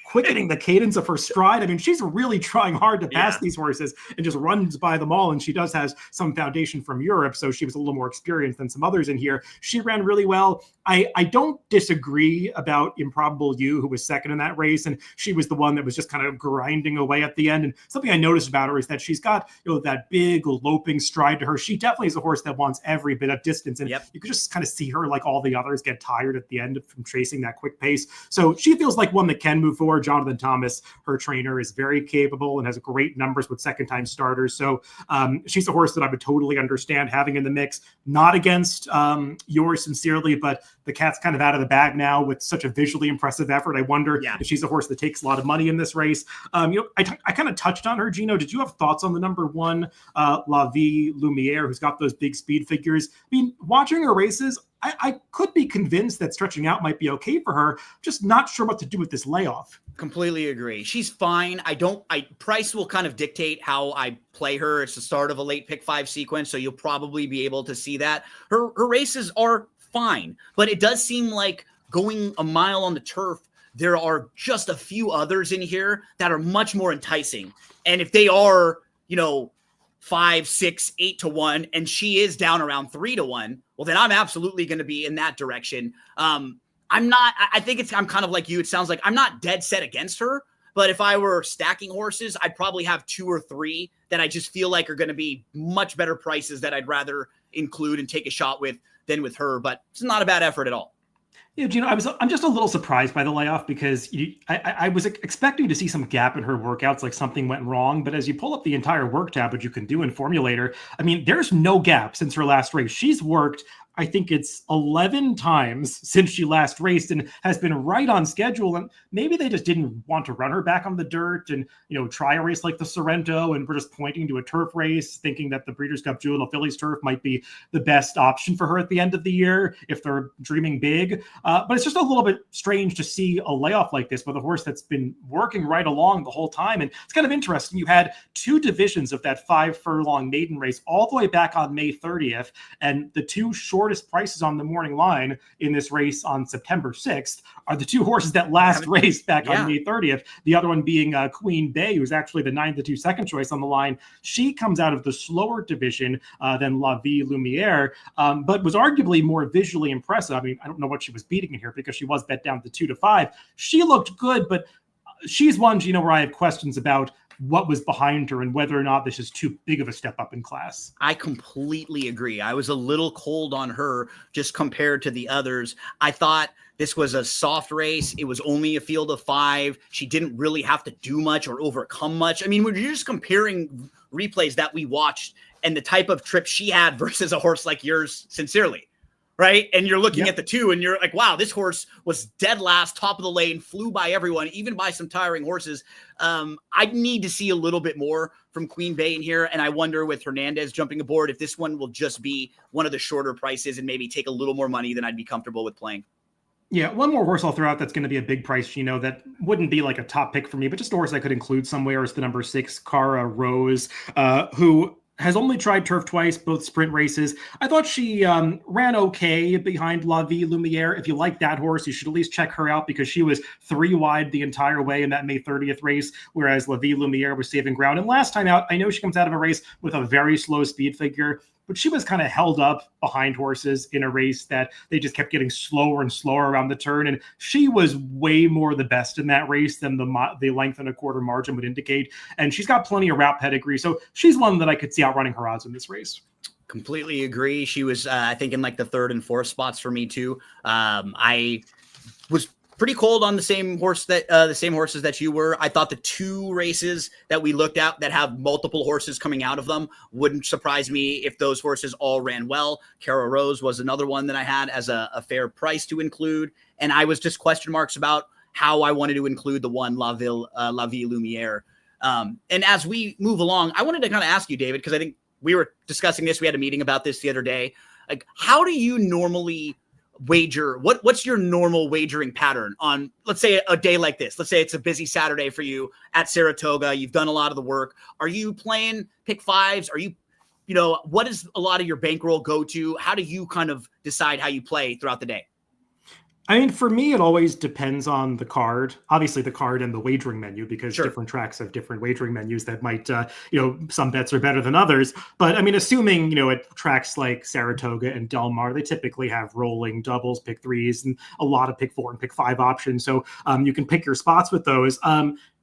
B: quickening the cadence of her stride. I mean, she's really trying hard to pass these horses and just runs by them all. And she does has some foundation from Europe, so she was a little more experienced than some others in here. She ran really well. I don't disagree about Improbable You, who was second in that race, and she was the one that was just kind of grinding away at the end. And something I noticed about her is that she's got, you know, that big loping stride to her. She definitely is a horse that wants every bit of distance, and you could just kind of see her, like all the others, get tired at the end from chasing that quick pace. So she feels like one that can move forward. Jonathan Thomas, her trainer, is very capable and has great numbers with second-time starters. So she's a horse that I would totally understand having in the mix. Not against Yours Sincerely, but the cat's kind of out of the bag now with such a visually impressive effort. I wonder if she's a horse that takes a lot of money in this race. You know, I kind of touched on her, Gino. Did you have thoughts on the number one, La Vie Lumiere, who's got those big speed figures? I mean, watching her races, I could be convinced that stretching out might be okay for her. Just not sure what to do with this layoff.
A: Completely agree. She's fine. Price will kind of dictate how I play her. It's the start of a late pick 5 sequence, so you'll probably be able to see that. Her races are fine, but it does seem like going a mile on the turf, there are just a few others in here that are much more enticing. And if they are, you know, 5, 6, 8 to 1, and she is down around 3 to 1, well, then I'm absolutely going to be in that direction. I'm kind of like you. It sounds like I'm not dead set against her, but if I were stacking horses, I'd probably have 2 or 3 that I just feel like are going to be much better prices that I'd rather include and take a shot with than with her. But it's not a bad effort at all.
B: Yeah, Gino, I'm just a little surprised by the layoff because I was expecting to see some gap in her workouts, like something went wrong. But as you pull up the entire work tab, which you can do in Formulator, I mean, there's no gap since her last race. She's worked, I think it's 11 times since she last raced and has been right on schedule. And maybe they just didn't want to run her back on the dirt and, you know, try a race like the Sorrento. And we're just pointing to a turf race, thinking that the Breeders' Cup Juvenile Fillies Turf might be the best option for her at the end of the year if they're dreaming big. But it's just a little bit strange to see a layoff like this with a horse that's been working right along the whole time. And it's kind of interesting. You had 2 divisions of that 5-furlong maiden race all the way back on May 30th. And the 2 shortest prices on the morning line in this race on September 6th are the 2 horses that last raced back on May 30th. The other one being Queen Bey, who's actually the 9 to 2 second choice on the line. She comes out of the slower division than La Vie Lumiere, but was arguably more visually impressive. I mean, I don't know what she was beating in here because she was bet down to 2 to 5. She looked good, but she's one, you know, where I have questions about what was behind her and whether or not this is too big of a step up in class.
A: I completely agree. I was a little cold on her just compared to the others. I thought this was a soft race. It was only a field of 5. She didn't really have to do much or overcome much. I mean, when you're just comparing replays that we watched and the type of trip she had versus a horse like Yours Sincerely, right? And you're looking at the 2 and you're like, wow, this horse was dead last, top of the lane, flew by everyone, even by some tiring horses. I need to see a little bit more from Queen Bey in here. And I wonder with Hernandez jumping aboard, if this one will just be one of the shorter prices and maybe take a little more money than I'd be comfortable with playing.
B: Yeah, one more horse I'll throw out that's going to be a big price, you know, that wouldn't be like a top pick for me, but just a horse I could include somewhere is the number 6, Cara Rose, who has only tried turf twice, both sprint races. I thought she ran okay behind La Vie Lumiere. If you like that horse, you should at least check her out because she was 3 wide the entire way in that May 30th race, whereas La Vie Lumiere was saving ground. And last time out, I know she comes out of a race with a very slow speed figure, but she was kind of held up behind horses in a race that they just kept getting slower and slower around the turn. And she was way more the best in that race than the length and a quarter margin would indicate. And she's got plenty of route pedigree. So she's one that I could see outrunning her odds in this race.
A: Completely agree. She was, I think, in like the 3rd and 4th spots for me too. I was pretty cold on the same horses that you were. I thought the 2 races that we looked at that have multiple horses coming out of them wouldn't surprise me if those horses all ran well. Cara Rose was another one that I had as a fair price to include. And I was just question marks about how I wanted to include the one La Vie Lumiere. And as we move along, I wanted to kind of ask you, David, because I think we were discussing this. We had a meeting about this the other day. Like, how do you normally wager? What's your normal wagering pattern on, let's say, a day like this? Let's say it's a busy Saturday for you at Saratoga. You've done a lot of the work. Are you playing pick 5s? Are you know, what is a lot of your bankroll go to? How do you kind of decide how you play throughout the day?
B: I mean, for me, it always depends on the card. Obviously, the card and the wagering menu, because
A: Sure.
B: different tracks have different wagering menus that might, some bets are better than others. But I mean, assuming, at tracks like Saratoga and Del Mar, they typically have rolling doubles, pick threes, and a lot of pick four and pick five options. So you can pick your spots with those.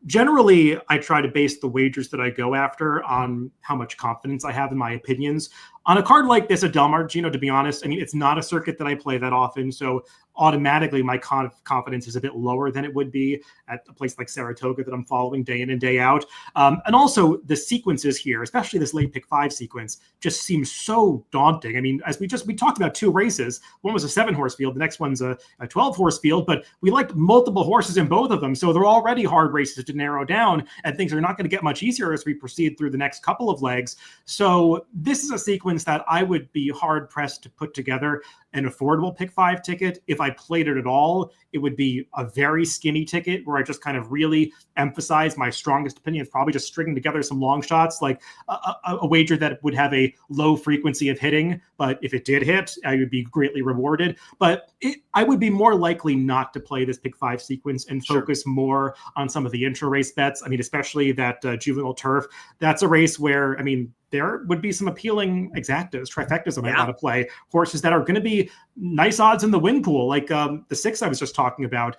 B: Generally, I try to base the wagers that I go after on how much confidence I have in my opinions. On a card like this at Del Mar, Gino, to be honest, I mean, it's not a circuit that I play that often. So automatically my confidence is a bit lower than it would be at a place like Saratoga that I'm following day in and day out. And also the sequences here, especially this late pick five sequence, just seems so daunting. I mean, as we talked about two races, one was a 7-horse field, the next one's a 12-horse field, but we liked multiple horses in both of them. So they're already hard races to narrow down, and things are not going to get much easier as we proceed through the next couple of legs. So this is a sequence that I would be hard pressed to put together an affordable pick five ticket. If I played it at all, it would be a very skinny ticket where I just kind of really emphasize my strongest opinion of probably just stringing together some long shots, like a wager that would have a low frequency of hitting. But if it did hit, I would be greatly rewarded. But I would be more likely not to play this pick five sequence and focus more on some of the intra race bets. I mean, especially that Juvenile Turf. That's a race where, I mean, there would be some appealing exactas, trifectas I might want to play. Horses that are going to be nice odds in the win pool, like the 6 I was just talking about,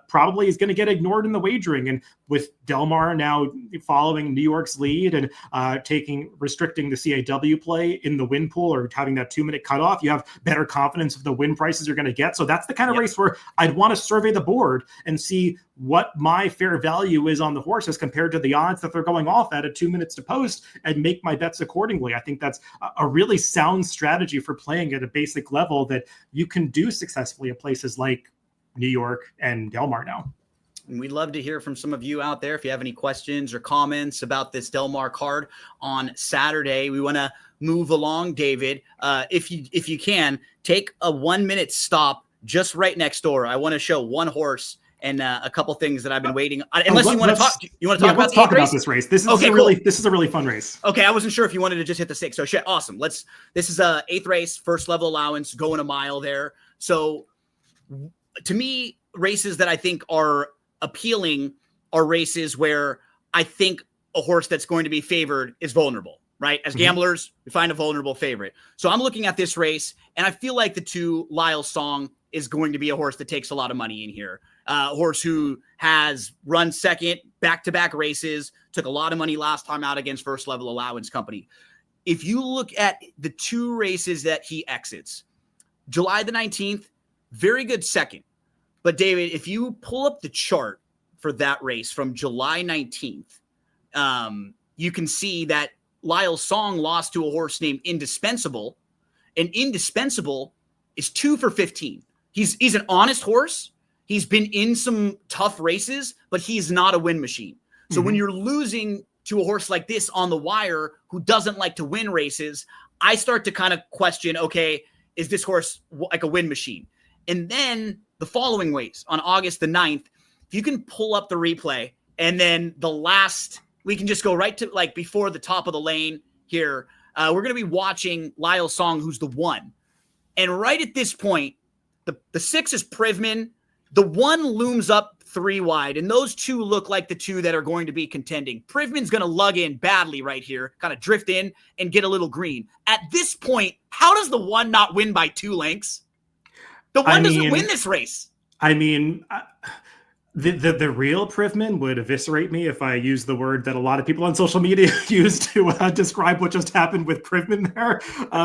B: probably is going to get ignored in the wagering. And with Del Mar now following New York's lead and restricting the CAW play in the win pool or having that 2-minute cutoff, you have better confidence of the win prices you're going to get. So that's the kind of race where I'd want to survey the board and see what my fair value is on the horses compared to the odds that they're going off at 2 minutes to post, and make my bets accordingly. I think that's a really sound strategy for playing at a basic level that you can do successfully at places like New York and Del Mar now.
A: And we'd love to hear from some of you out there. If you have any questions or comments about this Del Mar card on Saturday, we want to move along, David. If you can, take a 1-minute stop just right next door. I want to show one horse and a couple things that I've been waiting. Unless you want to talk, about
B: let's talk about this race. This is this is a really fun race.
A: Okay, I wasn't sure if you wanted to just hit the 6. So shit, awesome. This is a 8th race, first level allowance, going a mile there. So to me, races that I think are appealing are races where I think a horse that's going to be favored is vulnerable. Right? As gamblers, we find a vulnerable favorite. So I'm looking at this race, and I feel like the 2 Lyle Song is going to be a horse that takes a lot of money in here. A horse who has run second back-to-back races, took a lot of money last time out against First Level Allowance Company. If you look at the 2 races that he exits, July the 19th, very good second. But David, if you pull up the chart for that race from July 19th, you can see that Lyle Song lost to a horse named Indispensable, and Indispensable is 2 for 15. He's an honest horse. He's been in some tough races, but he's not a win machine. So when you're losing to a horse like this on the wire who doesn't like to win races, I start to kind of question, okay, is this horse like a win machine? And then the following race on August the 9th, if you can pull up the replay, and then we can just go right to like before the top of the lane here. We're going to be watching Lyle Song, who's the 1. And right at this point, the 6 is Privman. The 1 looms up 3 wide, and those 2 look like the 2 that are going to be contending. Privman's going to lug in badly right here, kind of drift in and get a little green. At this point, how does the 1 not win by 2 lengths? The 1 doesn't win this race.
B: I mean, the real Privman would eviscerate me if I used the word that a lot of people on social media use to describe what just happened with Privman there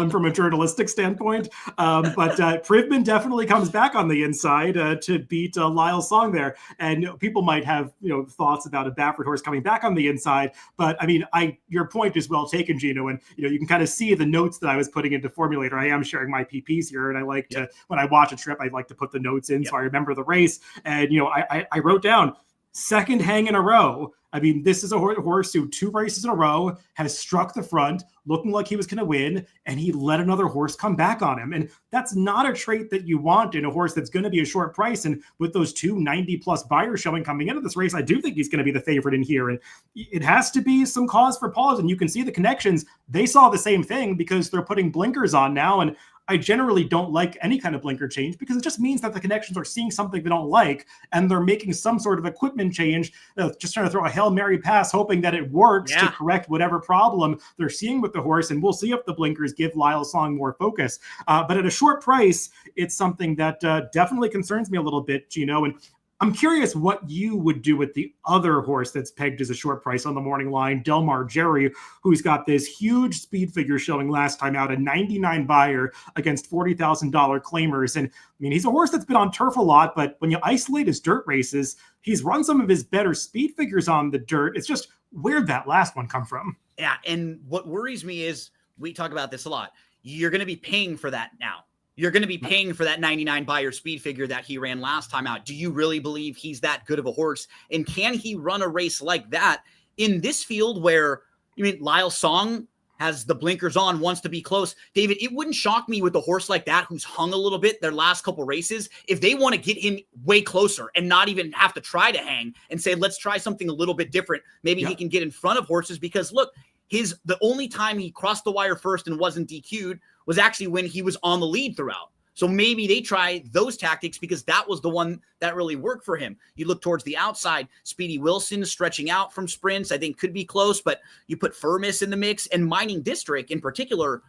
B: from a journalistic standpoint. But Privman definitely comes back on the inside to beat Lyle Song there. And people might have thoughts about a Baffert horse coming back on the inside. But I mean, your point is well taken, Gino. And you can kind of see the notes that I was putting into Formulator. I am sharing my PPs here, and I like to, when I watch a trip, I like to put the notes in so I remember the race. And I wrote down second hang in a row. I mean, this is a horse who 2 races in a row has struck the front, looking like he was going to win, and he let another horse come back on him. And that's not a trait that you want in a horse that's going to be a short price. And with those 2 90-plus buyers showing coming into this race, I do think he's going to be the favorite in here. And it has to be some cause for pause. And you can see the connections. They saw the same thing because they're putting blinkers on now. And I generally don't like any kind of blinker change because it just means that the connections are seeing something they don't like and they're making some sort of equipment change, just trying to throw a Hail Mary pass, hoping that it works to correct whatever problem they're seeing with the horse. And we'll see if the blinkers give Lyle Song more focus. But at a short price, it's something that definitely concerns me a little bit, Gino. And I'm curious what you would do with the other horse that's pegged as a short price on the morning line, Del Mar Jerry, who's got this huge speed figure showing last time out, a 99 buyer against $40,000 claimers. And I mean, he's a horse that's been on turf a lot, but when you isolate his dirt races, he's run some of his better speed figures on the dirt. It's just, where'd that last one come from?
A: Yeah, and what worries me is, we talk about this a lot, you're going to be paying for that now. You're going to be paying for that 99 buyer speed figure that he ran last time out. Do you really believe he's that good of a horse? And can he run a race like that in this field where, Lyle Song has the blinkers on, wants to be close? David, it wouldn't shock me with a horse like that who's hung a little bit their last couple races if they want to get him way closer and not even have to try to hang and say, let's try something a little bit different. Maybe he can get in front of horses because, look, the only time he crossed the wire first and wasn't DQ'd was actually when he was on the lead throughout. So maybe they try those tactics because that was the one that really worked for him. You look towards the outside, Speedy Wilson stretching out from sprints, I think could be close, but you put Firmus in the mix and Mining District in particular,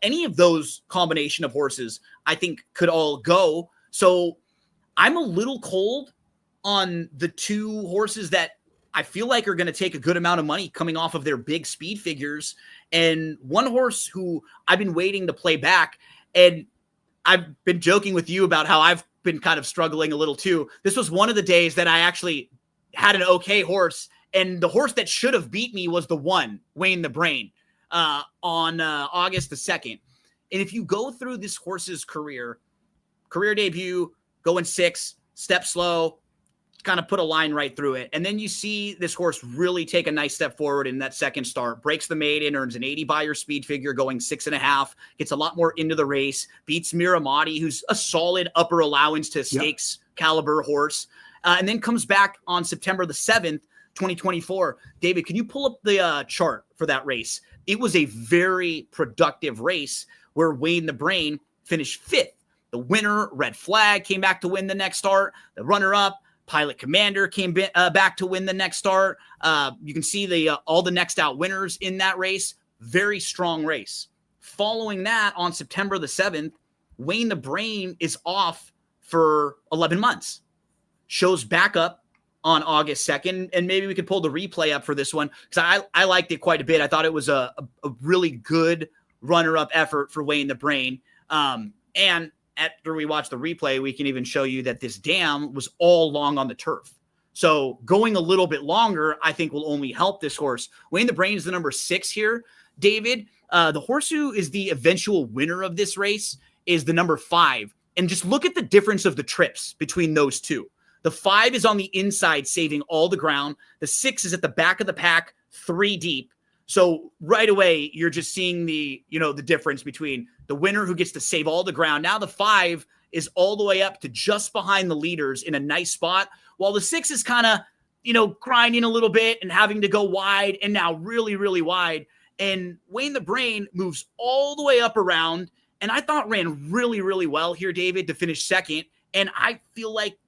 A: any of those combination of horses, I think could all go. So I'm a little cold on the two horses that I feel like are going to take a good amount of money coming off of their big speed figures. And one horse who I've been waiting to play back, and I've been joking with you about how I've been kind of struggling a little too. This was one of the days that I actually had an okay horse, and the horse that should have beat me was the one, Wayne the Brain, on August the 2nd. And if you go through this horse's career debut, going 6, step slow, kind of put a line right through it. And then you see this horse really take a nice step forward in that second start, breaks the maiden, earns an 80 buyer speed figure going 6.5, gets a lot more into the race, beats Miramati, who's a solid upper allowance to stakes caliber horse. And then comes back on September the 7th, 2024. David, can you pull up the chart for that race? It was a very productive race where Wayne the Brain finished 5th. The winner, Red Flag, came back to win the next start. The runner-up, Pilot Commander, came back to win the next start. You can see all the next out winners in that race. Very strong race. Following that, on September the 7th, Wayne the Brain is off for 11 months. Shows back up on August 2nd, and maybe we could pull the replay up for this one because I liked it quite a bit. I thought it was a really good runner-up effort for Wayne the Brain. And after we watch the replay, we can even show you that this dam was all long on the turf. So going a little bit longer, I think will only help this horse. Wayne the Brain is the number 6 here. David, the horse who is the eventual winner of this race is the number 5. And just look at the difference of the trips between those two. The 5 is on the inside, saving all the ground. The 6 is at the back of the pack, 3 deep. So right away, you're just seeing the difference between the winner who gets to save all the ground. Now the 5 is all the way up to just behind the leaders in a nice spot, while the 6 is kind of, grinding a little bit and having to go wide and now really, really wide. And Wayne the Brain moves all the way up around, and I thought ran really, really well here, David, to finish 2nd. And I feel like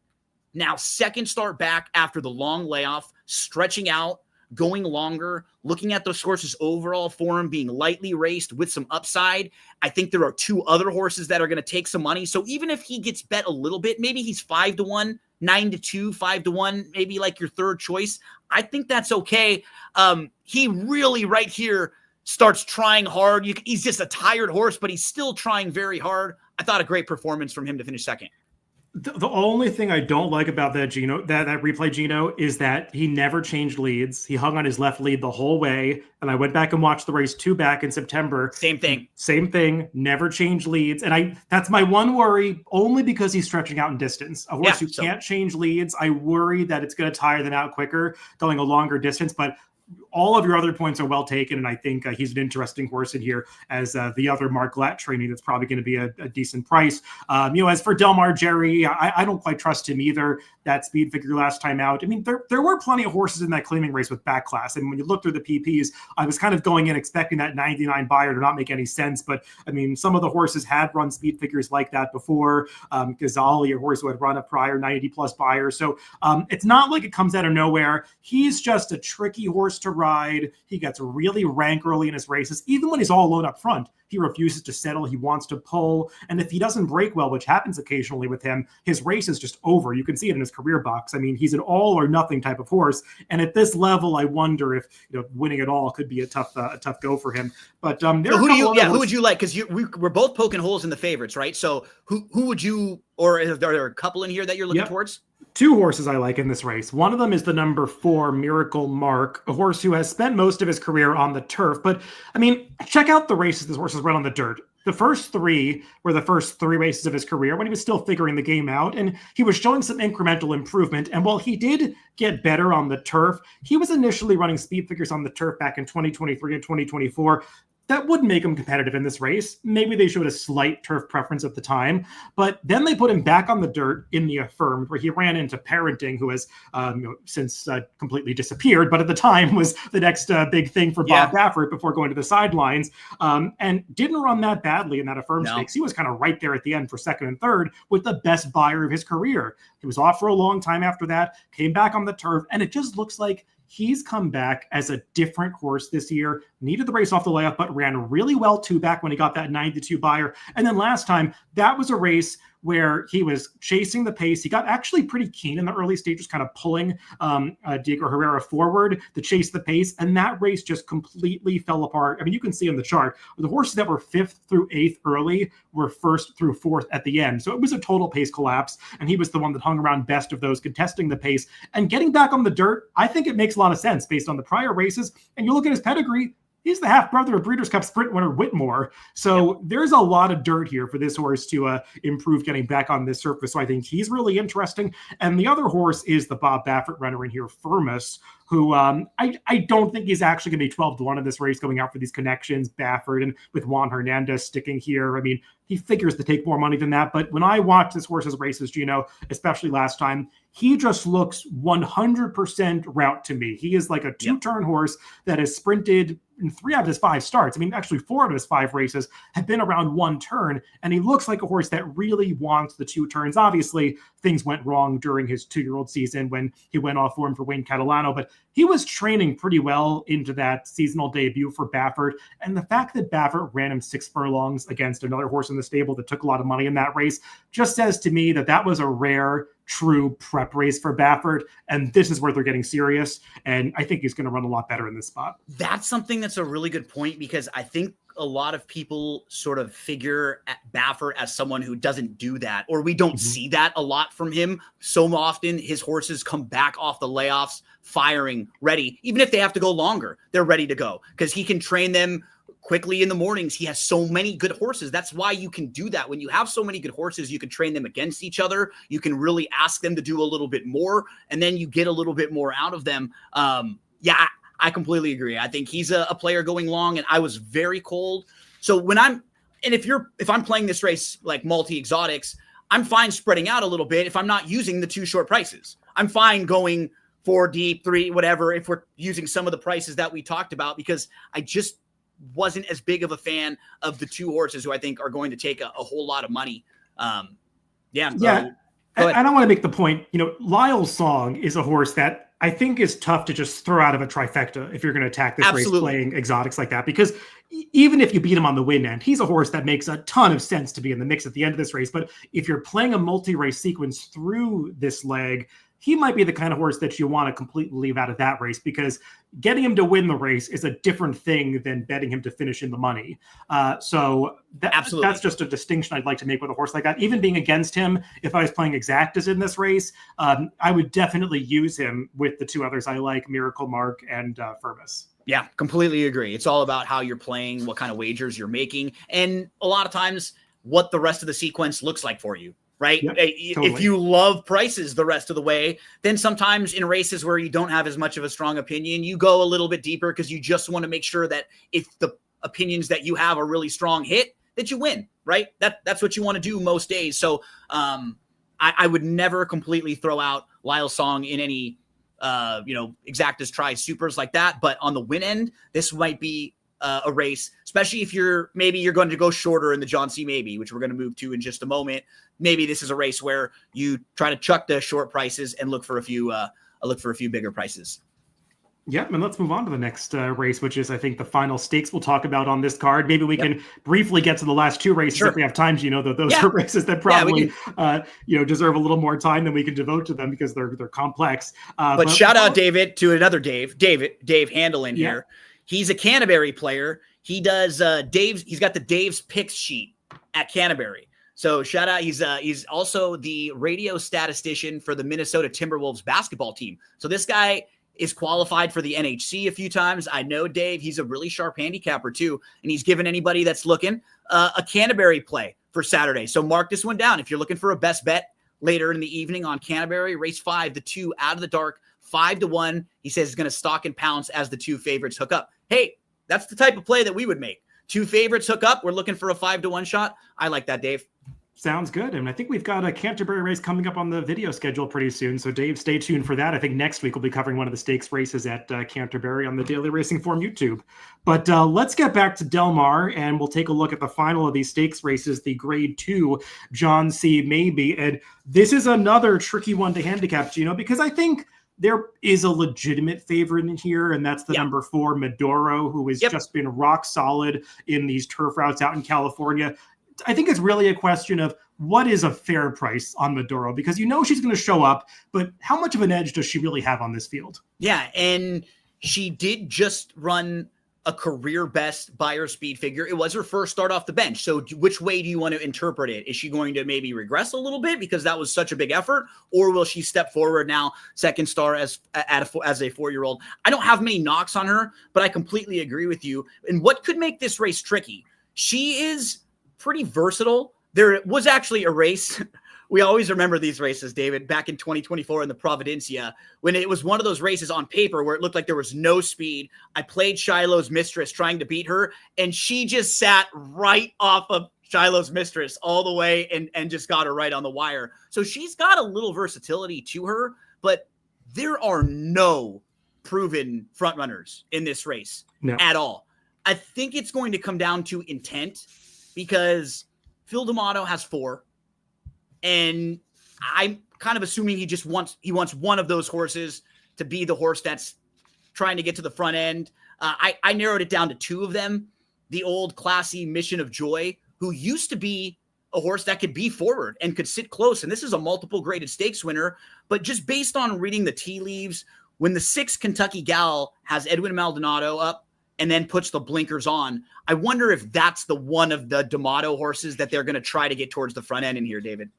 A: now 2nd start back after the long layoff, stretching out, going longer, looking at those horses' overall form, being lightly raced with some upside. I think there are 2 other horses that are going to take some money. So even if he gets bet a little bit, maybe he's 5-1, 9-2, 5-1, maybe like your third choice, I think that's okay. He really right here starts trying hard. He's just a tired horse, but he's still trying very hard. I thought a great performance from him to finish 2nd.
B: The only thing I don't like about that that replay, Gino, is that he never changed leads. He hung on his left lead the whole way. And I went back and watched the race 2 back in September.
A: Same thing.
B: Never changed leads. And that's my one worry, only because he's stretching out in distance. A horse who can't change leads, I worry that it's going to tire them out quicker going a longer distance. But all of your other points are well taken, and I think he's an interesting horse in here as the other Mark Glatt training that's probably going to be a decent price. As for Del Mar Jerry, I don't quite trust him either. That speed figure last time out. I mean, there were plenty of horses in that claiming race with back class. And when you look through the PPs, I was kind of going in expecting that 99 buyer to not make any sense. But I mean, some of the horses had run speed figures like that before. Ghazali, a horse who had run a prior 90 plus buyer. So it's not like it comes out of nowhere. He's just a tricky horse to ride. He gets really rank early in his races. Even when he's all alone up front, he refuses to settle. He wants to pull. And if he doesn't break well, which happens occasionally with him, his race is just over. You can see it in his career box. I mean, he's an all or nothing type of horse. And at this level, I wonder if winning it all could be a tough go for him. But
A: who would you like? Because we're both poking holes in the favorites, right? So who would you, or are there a couple in here that you're looking towards?
B: Two horses I like in this race. One of them is the number 4 Miracle Mark, a horse who has spent most of his career on the turf. But I mean, check out the races this horse has run on the dirt. The first 3 were the first 3 races of his career when he was still figuring the game out, and he was showing some incremental improvement. And while he did get better on the turf, he was initially running speed figures on the turf back in 2023 and 2024. That would make him competitive in this race. Maybe they showed a slight turf preference at the time, but then they put him back on the dirt in the Affirmed, where he ran into Parenting, who has since completely disappeared, but at the time was the next big thing for Bob Baffert before going to the sidelines, and didn't run that badly in that Affirmed stakes. He was kind of right there at the end for second and third with the best buyer of his career. He was off for a long time after that, came back on the turf, and it just looks like he's come back as a different horse this year, needed the race off the layup, but ran really well two back when he got that 92 buyer. And then last time, that was a race where he was chasing the pace. He got actually pretty keen in the early stages, kind of pulling Diego Herrera forward to chase the pace. And that race just completely fell apart. I mean, you can see on the chart, the horses that were 5th through 8th early were 1st through 4th at the end. So it was a total pace collapse. And he was the one that hung around best of those, contesting the pace. And getting back on the dirt, I think it makes a lot of sense based on the prior races. And you look at his pedigree, he's the half-brother of Breeders' Cup Sprint winner Whitmore. So there's a lot of dirt here for this horse to improve getting back on this surface. So I think he's really interesting. And the other horse is the Bob Baffert runner in here, Firmus, who I don't think he's actually going to be 12-1 in this race, going out for these connections. Baffert and with Juan Hernandez sticking here. I mean, he figures to take more money than that. But when I watch this horse's races, Gino, especially last time, he just looks 100% route to me. He is like a two-turn horse that has sprinted in 3 out of his 5 starts. I mean, actually 4 out of his 5 races have been around 1 turn, and he looks like a horse that really wants the 2 turns. Obviously, things went wrong during his 2-year-old season when he went off form for Wayne Catalano, but he was training pretty well into that seasonal debut for Baffert. And the fact that Baffert ran him 6 furlongs against another horse in the stable that took a lot of money in that race just says to me that that was a rare, true prep race for Baffert, and this is where they're getting serious, and I think he's going to run a lot better in this spot.
A: That's something that's a really good point, because I think a lot of people sort of figure at Baffert as someone who doesn't do that, or we don't see that a lot from him. So often his horses come back off the layoffs firing, ready. Even if they have to go longer, they're ready to go because he can train them quickly in the mornings. He has so many good horses. That's why you can do that. When you have so many good horses, you can train them against each other. You can really ask them to do a little bit more, and then you get a little bit more out of them. I completely agree. I think he's a player going long, and I was very cold. So if I'm playing this race like multi-exotics, I'm fine spreading out a little bit if I'm not using the 2 short prices. I'm fine going 4 deep, 3, whatever, if we're using some of the prices that we talked about, because I just wasn't as big of a fan of the 2 horses who I think are going to take a whole lot of money. And I want
B: to make the point, Lyle's Song is a horse that I think is tough to just throw out of a trifecta if you're going to attack this race playing exotics like that, because even if you beat him on the win end, he's a horse that makes a ton of sense to be in the mix at the end of this race. But if you're playing a multi-race sequence through this leg, he might be the kind of horse that you want to completely leave out of that race, because getting him to win the race is a different thing than betting him to finish in the money. That's just a distinction I'd like to make with a horse like that. Even being against him, if I was playing exactas in this race, I would definitely use him with the 2 others I like, Miracle Mark and Firmus.
A: Yeah, completely agree. It's all about how you're playing, what kind of wagers you're making, and a lot of times what the rest of the sequence looks like for you. right?
B: Yep,
A: If
B: totally.
A: you love prices the rest of the way, then sometimes in races where you don't have as much of a strong opinion, you go a little bit deeper because you just want to make sure that if the opinions that you have are really strong hit, that you win, right? That's what you want to do most days. So I would never completely throw out Lyle's Song in any exactas try supers like that. But on the win end, this might be a race, especially if you're going to go shorter in the John C. Maybe, which we're going to move to in just a moment. Maybe this is a race where you try to chuck the short prices and look for a few bigger prices.
B: Yep, and let's move on to the next race, which is, I think, the final stakes we'll talk about on this card. Maybe we can briefly get to the last two races if we have time. Though those are races that probably deserve a little more time than we can devote to them because they're complex.
A: But shout out, David, to another Dave Handel in here. He's a Canterbury player. He does Dave's. He's got the Dave's picks sheet at Canterbury. So shout out. He's also the radio statistician for the Minnesota Timberwolves basketball team. So this guy is qualified for the NHC a few times. I know Dave. He's a really sharp handicapper too, and he's given anybody that's looking a Canterbury play for Saturday. So mark this one down if you're looking for a best bet later in the evening on Canterbury. Race 5, the 2 out of the dark, 5-1. He says he's going to stock and pounce as the 2 favorites hook up. Hey, that's the type of play that we would make. 2 favorites hook up. We're looking for a 5-1 shot. I like that, Dave.
B: Sounds good. And I think we've got a Canterbury race coming up on the video schedule pretty soon. So Dave, stay tuned for that. I think next week we'll be covering one of the stakes races at Canterbury on the Daily Racing Form YouTube. But let's get back to Del Mar and we'll take a look at the final of these stakes races, the grade 2 John C. Maybe. And this is another tricky one to handicap, Gino, because I think there is a legitimate favorite in here, and that's the number 4 Medoro, who has just been rock solid in these turf routes out in California. I think it's really a question of what is a fair price on Medoro, because she's going to show up, but how much of an edge does she really have on this field? Yeah,
A: and she did just run a career best buyer speed figure. It was her first start off the bench. So which way do you want to interpret it? Is she going to maybe regress a little bit because that was such a big effort, or will she step forward now, second star as a 4-year-old? I don't have many knocks on her, but I completely agree with you. And what could make this race tricky? She is pretty versatile. There was actually a race. We always remember these races, David, back in 2024 in the Providencia, when it was one of those races on paper where it looked like there was no speed. I played Shiloh's Mistress trying to beat her, and she just sat right off of Shiloh's Mistress all the way and just got her right on the wire. So she's got a little versatility to her, but there are no proven frontrunners in this race at all. I think it's going to come down to intent, because Phil D'Amato has 4, and I'm kind of assuming he wants one of those horses to be the horse that's trying to get to the front end. I narrowed it down to 2 of them. The old classy Mission of Joy, who used to be a horse that could be forward and could sit close, and this is a multiple graded stakes winner. But just based on reading the tea leaves, when the 6 Kentucky Gal has Edwin Maldonado up and then puts the blinkers on, I wonder if that's the one of the D'Amato horses that they're going to try to get towards the front end in here, David.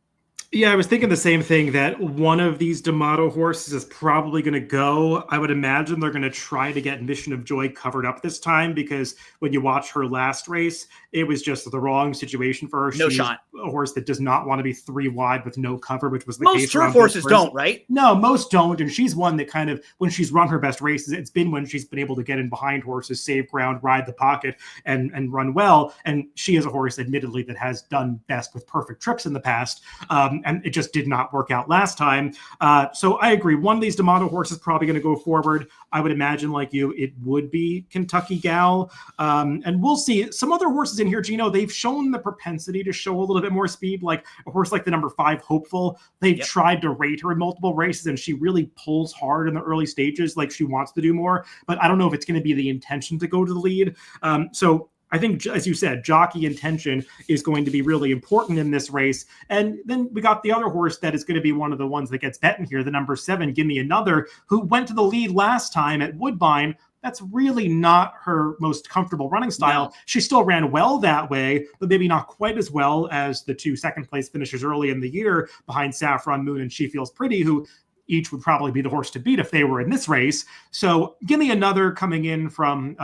B: Yeah, I was thinking the same thing, that one of these D'Amato horses is probably going to go. I would imagine they're going to try to get Mission of Joy covered up this time, because when you watch her last race, it was just the wrong situation for her. She's a horse that does not want to be 3 wide with no cover, which was the case.
A: Most turf horses don't, right?
B: No, most don't. And she's one that kind of, when she's run her best races, it's been when she's been able to get in behind horses, save ground, ride the pocket, and run well. And she is a horse, admittedly, that has done best with perfect trips in the past. And it just did not work out last time. So I agree. One of these D'Amato horses is probably going to go forward. I would imagine, like you, it would be Kentucky Gal. And we'll see. Some other horses in here, Gino, they've shown the propensity to show a little bit more speed, like a horse like the number 5 Hopeful. They've tried to rate her in multiple races, and she really pulls hard in the early stages, like she wants to do more. But I don't know if it's going to be the intention to go to the lead. So I think, as you said, jockey intention is going to be really important in this race. And then we got the other horse that is going to be one of the ones that gets bet in here, the number 7, Give Me Another, who went to the lead last time at Woodbine. That's really not her most comfortable running style. No. She still ran well that way, but maybe not quite as well as the 2 second-place finishers early in the year behind Saffron Moon and She Feels Pretty, who each would probably be the horse to beat if they were in this race. So Give Me Another, coming in from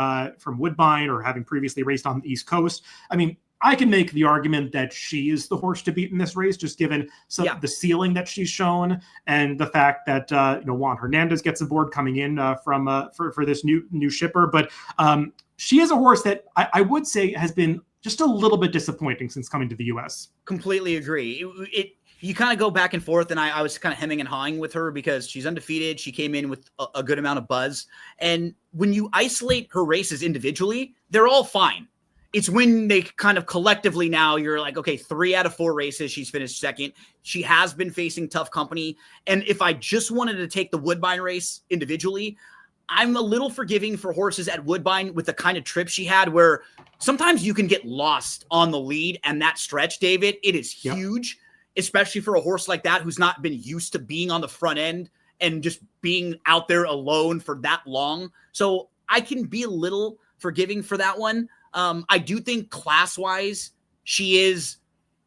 B: Woodbine, or having previously raced on the East Coast. I mean, I can make the argument that she is the horse to beat in this race, just given the ceiling that she's shown and the fact that Juan Hernandez gets aboard coming in for this new shipper. But she is a horse that I would say has been just a little bit disappointing since coming to the U.S.
A: Completely agree. You kind of go back and forth, and I was kind of hemming and hawing with her because she's undefeated. She came in with a good amount of buzz. And when you isolate her races individually, they're all fine. It's when they kind of collectively now you're like, okay, 3 out of 4 races, she's finished second. She has been facing tough company. And if I just wanted to take the Woodbine race individually, I'm a little forgiving for horses at Woodbine with the kind of trip she had where sometimes you can get lost on the lead, and that stretch, David, it is huge, especially for a horse like that who's not been used to being on the front end and just being out there alone for that long. So I can be a little forgiving for that one. I do think class-wise, she is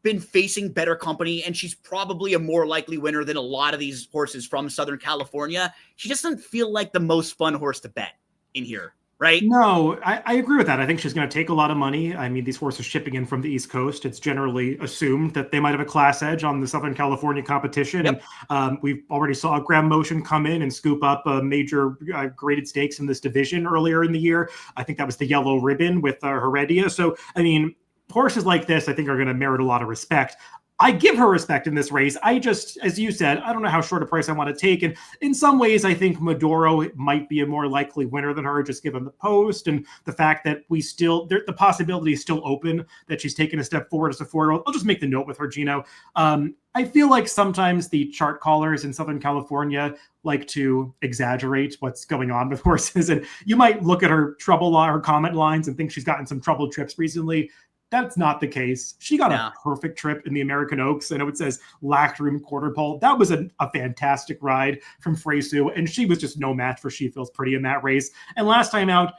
A: been facing better company, and she's probably a more likely winner than a lot of these horses from Southern California. She just doesn't feel like the most fun horse to bet in here, right?
B: No, I agree with that. I think she's going to take a lot of money. I mean, these horses shipping in from the East Coast, it's generally assumed that they might have a class edge on the Southern California competition.
A: Yep.
B: And we've already saw Graham Motion come in and scoop up a major graded stakes in this division earlier in the year. I think that was the Yellow Ribbon with Heredia. So, I mean, horses like this, I think, are going to merit a lot of respect. I give her respect in this race. I just, as you said, I don't know how short a price I want to take. And in some ways, I think Maduro might be a more likely winner than her, just given the post and the fact that the possibility is still open that she's taken a step forward as a 4-year-old. I'll just make the note with her, Gino. I feel like sometimes the chart callers in Southern California like to exaggerate what's going on with horses. And you might look at her comment lines and think she's gotten some troubled trips recently. That's not the case. She got a perfect trip in the American Oaks. I know it says lacked room quarter pole. That was a fantastic ride from Fresu, and she was just no match for She Feels Pretty in that race. And last time out,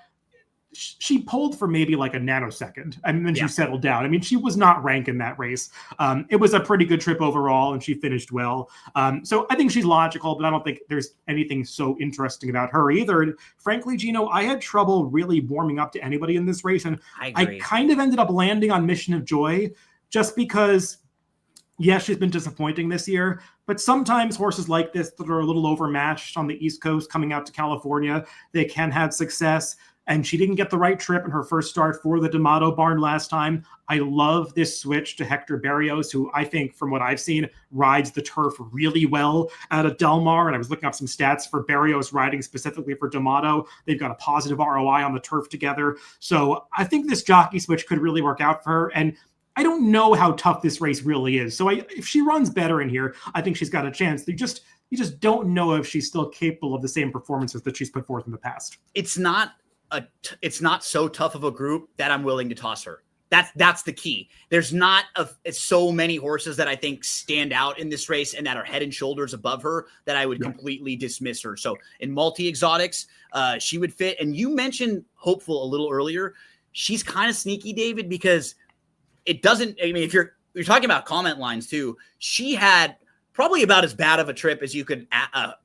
B: she pulled for maybe like a nanosecond, and then she settled down. I mean, she was not ranked in that race. It was a pretty good trip overall, and she finished well. So I think she's logical, but I don't think there's anything so interesting about her either. And frankly, Gino, I had trouble really warming up to anybody in this race, and I kind of ended up landing on Mission of Joy just because, yes, she's been disappointing this year, but sometimes horses like this that are a little overmatched on the East Coast coming out to California, they can have success. And she didn't get the right trip in her first start for the D'Amato barn last time. I love this switch to Hector Berrios, who I think, from what I've seen, rides the turf really well out of Del Mar. And I was looking up some stats for Berrios riding specifically for D'Amato. They've got a positive ROI on the turf together. So I think this jockey switch could really work out for her. And I don't know how tough this race really is. So if she runs better in here, I think she's got a chance. You just don't know if she's still capable of the same performances that she's put forth in the past.
A: It's not so tough of a group that I'm willing to toss her. That's the key. There's not so many horses that I think stand out in this race and that are head and shoulders above her that I would completely dismiss her. So in multi-exotics, she would fit. And you mentioned Hopeful a little earlier. She's kind of sneaky, David, because it doesn't, I mean, if you're talking about comment lines too, she had probably about as bad of a trip as you could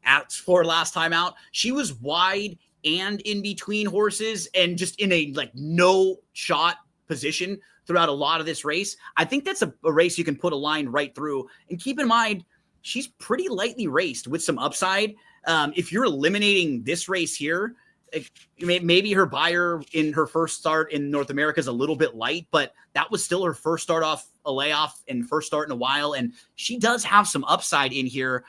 A: ask for last time out. She was wide and in between horses and just in a no shot position throughout a lot of this race. I think that's a race you can put a line right through. And keep in mind, she's pretty lightly raced with some upside. If you're eliminating this race here, maybe her buyer in her first start in North America is a little bit light, but that was still her first start off a layoff and first start in a while. And she does have some upside in here.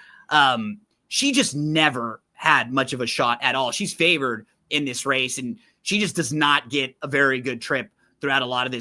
A: She just never had much of a shot at all. She's favored in this race, and she just does not get a very good trip throughout a lot of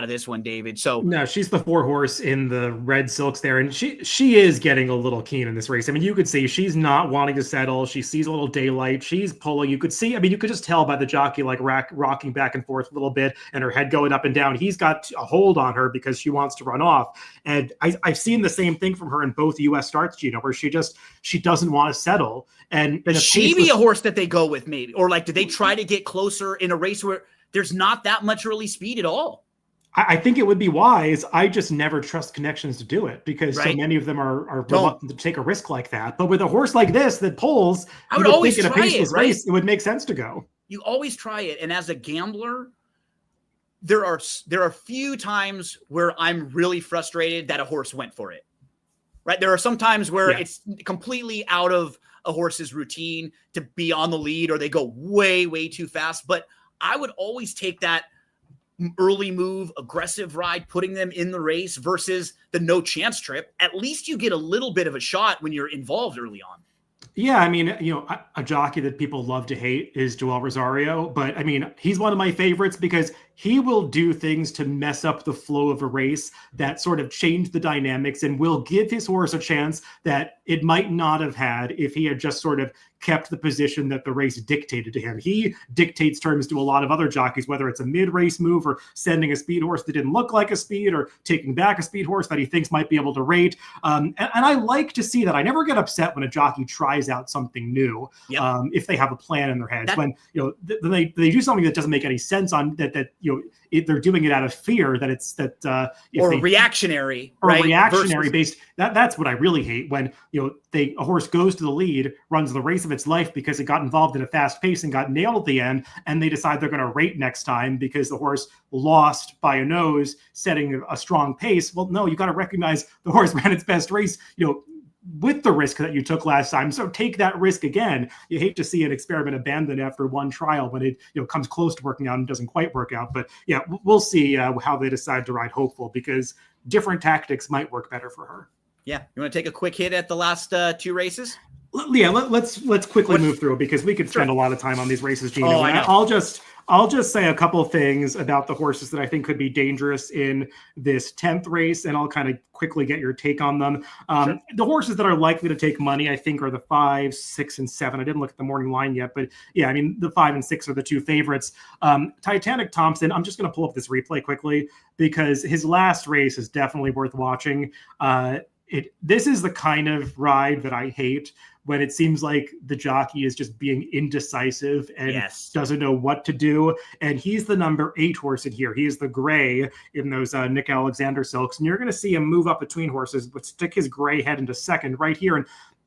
A: this one, David. So
B: no, she's the 4-horse in the red silks there, and she is getting a little keen in this race. I mean, you could see she's not wanting to settle. She sees a little daylight. She's pulling. You could see. I mean, you could just tell by the jockey rocking back and forth a little bit, and her head going up and down. He's got a hold on her because she wants to run off. And I've seen the same thing from her in both U.S. starts, Gino, where she doesn't want to settle. And
A: she be a horse that they go with, maybe, or do they try to get closer in a race where there's not that much early speed at all?
B: I think it would be wise. I just never trust connections to do it because so many of them are reluctant to take a risk like that. But with a horse like this that pulls,
A: I would always
B: think in a
A: try
B: paceless
A: it, right?
B: race, it would make sense to go.
A: You always try it. And as a gambler, there are few times where I'm really frustrated that a horse went for it. Right. There are some times where it's completely out of a horse's routine to be on the lead, or they go way, way too fast. But I would always take that early move, aggressive ride, putting them in the race versus the no chance trip. At least you get a little bit of a shot when you're involved early on.
B: Yeah, I mean, a jockey that people love to hate is Joel Rosario, but I mean, he's one of my favorites because he will do things to mess up the flow of a race that sort of change the dynamics and will give his horse a chance that it might not have had if he had just sort of kept the position that the race dictated to him. He dictates terms to a lot of other jockeys, whether it's a mid-race move or sending a speed horse that didn't look like a speed or taking back a speed horse that he thinks might be able to rate. And I like to see that. I never get upset when a jockey tries out something new, if they have a plan in their heads. When they do something that doesn't make any sense on that they're doing it out of fear that it's
A: reactionary,
B: or right? Reactionary based. That's what I really hate when a horse goes to the lead, runs the race of its life because it got involved in a fast pace and got nailed at the end, and they decide they're going to rate next time because the horse lost by a nose setting a strong pace. Well, no, you got to recognize the horse ran its best race, with the risk that you took last time. So take that risk again. You hate to see an experiment abandoned after one trial when it comes close to working out and doesn't quite work out. But yeah, we'll see how they decide to ride Hopeful, because different tactics might work better for her.
A: Yeah. You want to take a quick hit at the last two races?
B: Yeah, let's quickly move through, because we could spend a lot of time on these races, Gino.
A: Oh, I know.
B: I'll just say a couple of things about the horses that I think could be dangerous in this 10th race, and I'll kind of quickly get your take on them. The horses that are likely to take money, I think, are the 5, 6, and 7. I didn't look at the morning line yet, but yeah, I mean, the 5 and 6 are the two favorites. Titanic Thompson, I'm just going to pull up this replay quickly because his last race is definitely worth watching. This is the kind of ride that I hate, when it seems like the jockey is just being indecisive and doesn't know what to do. And he's the number 8 horse in here. He is the gray in those Nick Alexander silks. And you're going to see him move up between horses, but stick his gray head into second right here. And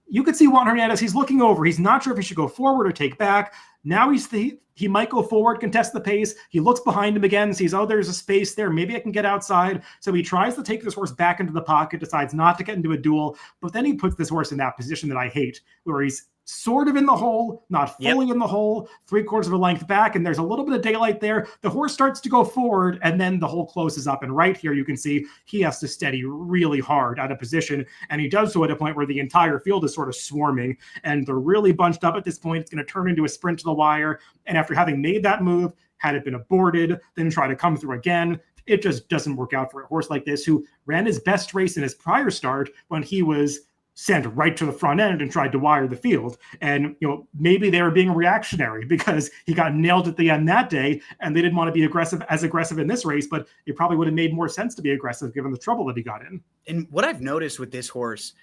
B: you could see Juan Hernandez. He's looking over. He's not sure if he should go forward or take back. Now he might go forward, contest the pace. He looks behind him again, sees, there's a space there. Maybe I can get outside. So he tries to take this horse back into the pocket, decides not to get into a duel. But then he puts this horse in that position that I hate, where he's sort of in the hole, not fully in the hole, 3/4 of a length back, and there's a little bit of daylight there. The horse starts to go forward, and then the hole closes up. And right here, you can see he has to steady really hard out of position, and he does so at a point where the entire field is sort of swarming, and they're really bunched up at this point. It's going to turn into a sprint to the wire, and after having made that move, had it been aborted, then try to come through again, it just doesn't work out for a horse like this, who ran his best race in his prior start when he was sent right to the front end and tried to wire the field. And, maybe they were being reactionary because he got nailed at the end that day and they didn't want to be as aggressive in this race, but it probably would have made more sense to be aggressive given the trouble that he got in.
A: And what I've noticed with this horse,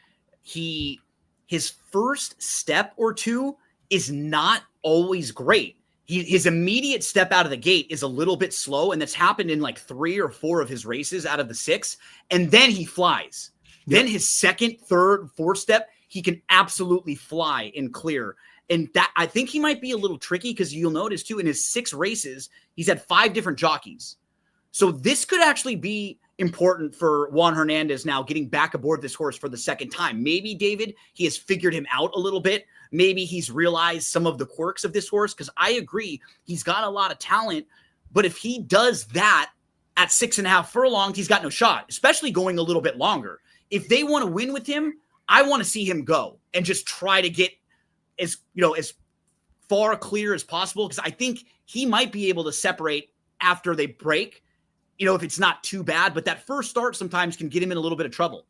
A: his first step or two is not always great. His immediate step out of the gate is a little bit slow, and that's happened in like 3 or 4 of his races out of the 6. And then he flies. Then his second, third, fourth step, he can absolutely fly and clear. And that, I think he might be a little tricky, because you'll notice too, in his 6 races, he's had 5 different jockeys. So this could actually be important for Juan Hernandez now getting back aboard this horse for the second time. Maybe, David, he has figured him out a little bit. Maybe he's realized some of the quirks of this horse, because I agree, he's got a lot of talent. But if he does that at 6.5 furlongs, he's got no shot, especially going a little bit longer. If they want to win with him, I want to see him go and just try to get as far clear as possible, because I think he might be able to separate after they break, if it's not too bad. But that first start sometimes can get him in a little bit of trouble.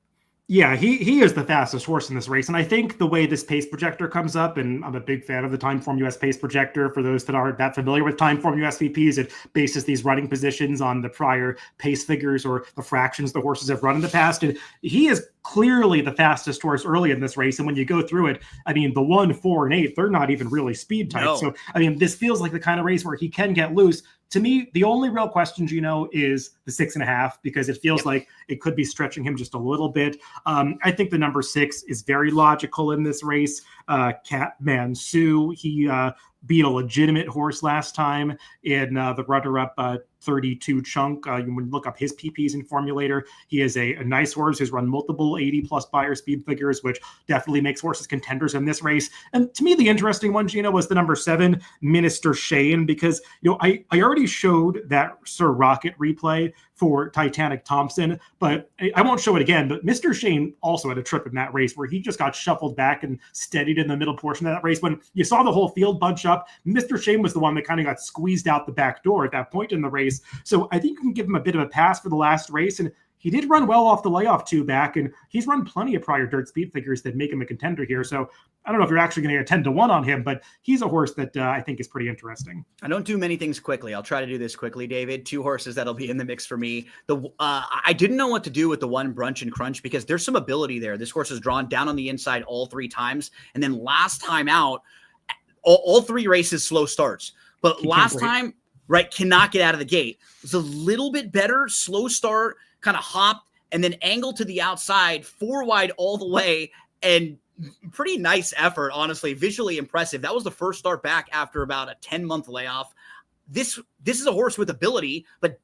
B: Yeah, he is the fastest horse in this race. And I think the way this pace projector comes up, and I'm a big fan of the Timeform US pace projector. For those that aren't that familiar with Timeform US VPs, it bases these running positions on the prior pace figures or the fractions the horses have run in the past. And he is clearly the fastest horse early in this race. And when you go through it, I mean, the 1, 4, and 8, they're not even really speed types. No. So, I mean, this feels like the kind of race where he can get loose. To me, the only real question, Gino, is the 6.5, because it feels like it could be stretching him just a little bit. I think the number 6 is very logical in this race. Catman Sue, he beat a legitimate horse last time in the runner-up 32 chunk. You would look up his PPs in Formulator. He is a nice horse who's run multiple 80+ buyer speed figures, which definitely makes horses contenders in this race. And to me, the interesting one, Gino, was the number 7, Minister Shane, because I already showed that Sir Rocket replay for Titanic Thompson, but I won't show it again. But Mr. Shane also had a trip in that race where he just got shuffled back and steadied in the middle portion of that race. When you saw the whole field bunch up, Mr. Shane was the one that kind of got squeezed out the back door at that point in the race. So I think you can give him a bit of a pass for the last race. And he did run well off the layoff 2 back, and he's run plenty of prior dirt speed figures that make him a contender here. So I don't know if you're actually going to get 10-1 on him, but he's a horse that I think is pretty interesting.
A: I don't do many things quickly. I'll try to do this quickly, David. 2 horses that'll be in the mix for me. I didn't know what to do with the 1 Brunch and Crunch because there's some ability there. This horse is drawn down on the inside all 3 times, and then last time out, all 3 races slow starts. But last time, right, cannot get out of the gate. It's a little bit better, slow start, kind of hop, and then angle to the outside, 4 wide all the way, and pretty nice effort, honestly, visually impressive. That was the first start back after about a 10-month layoff. This is a horse with ability, but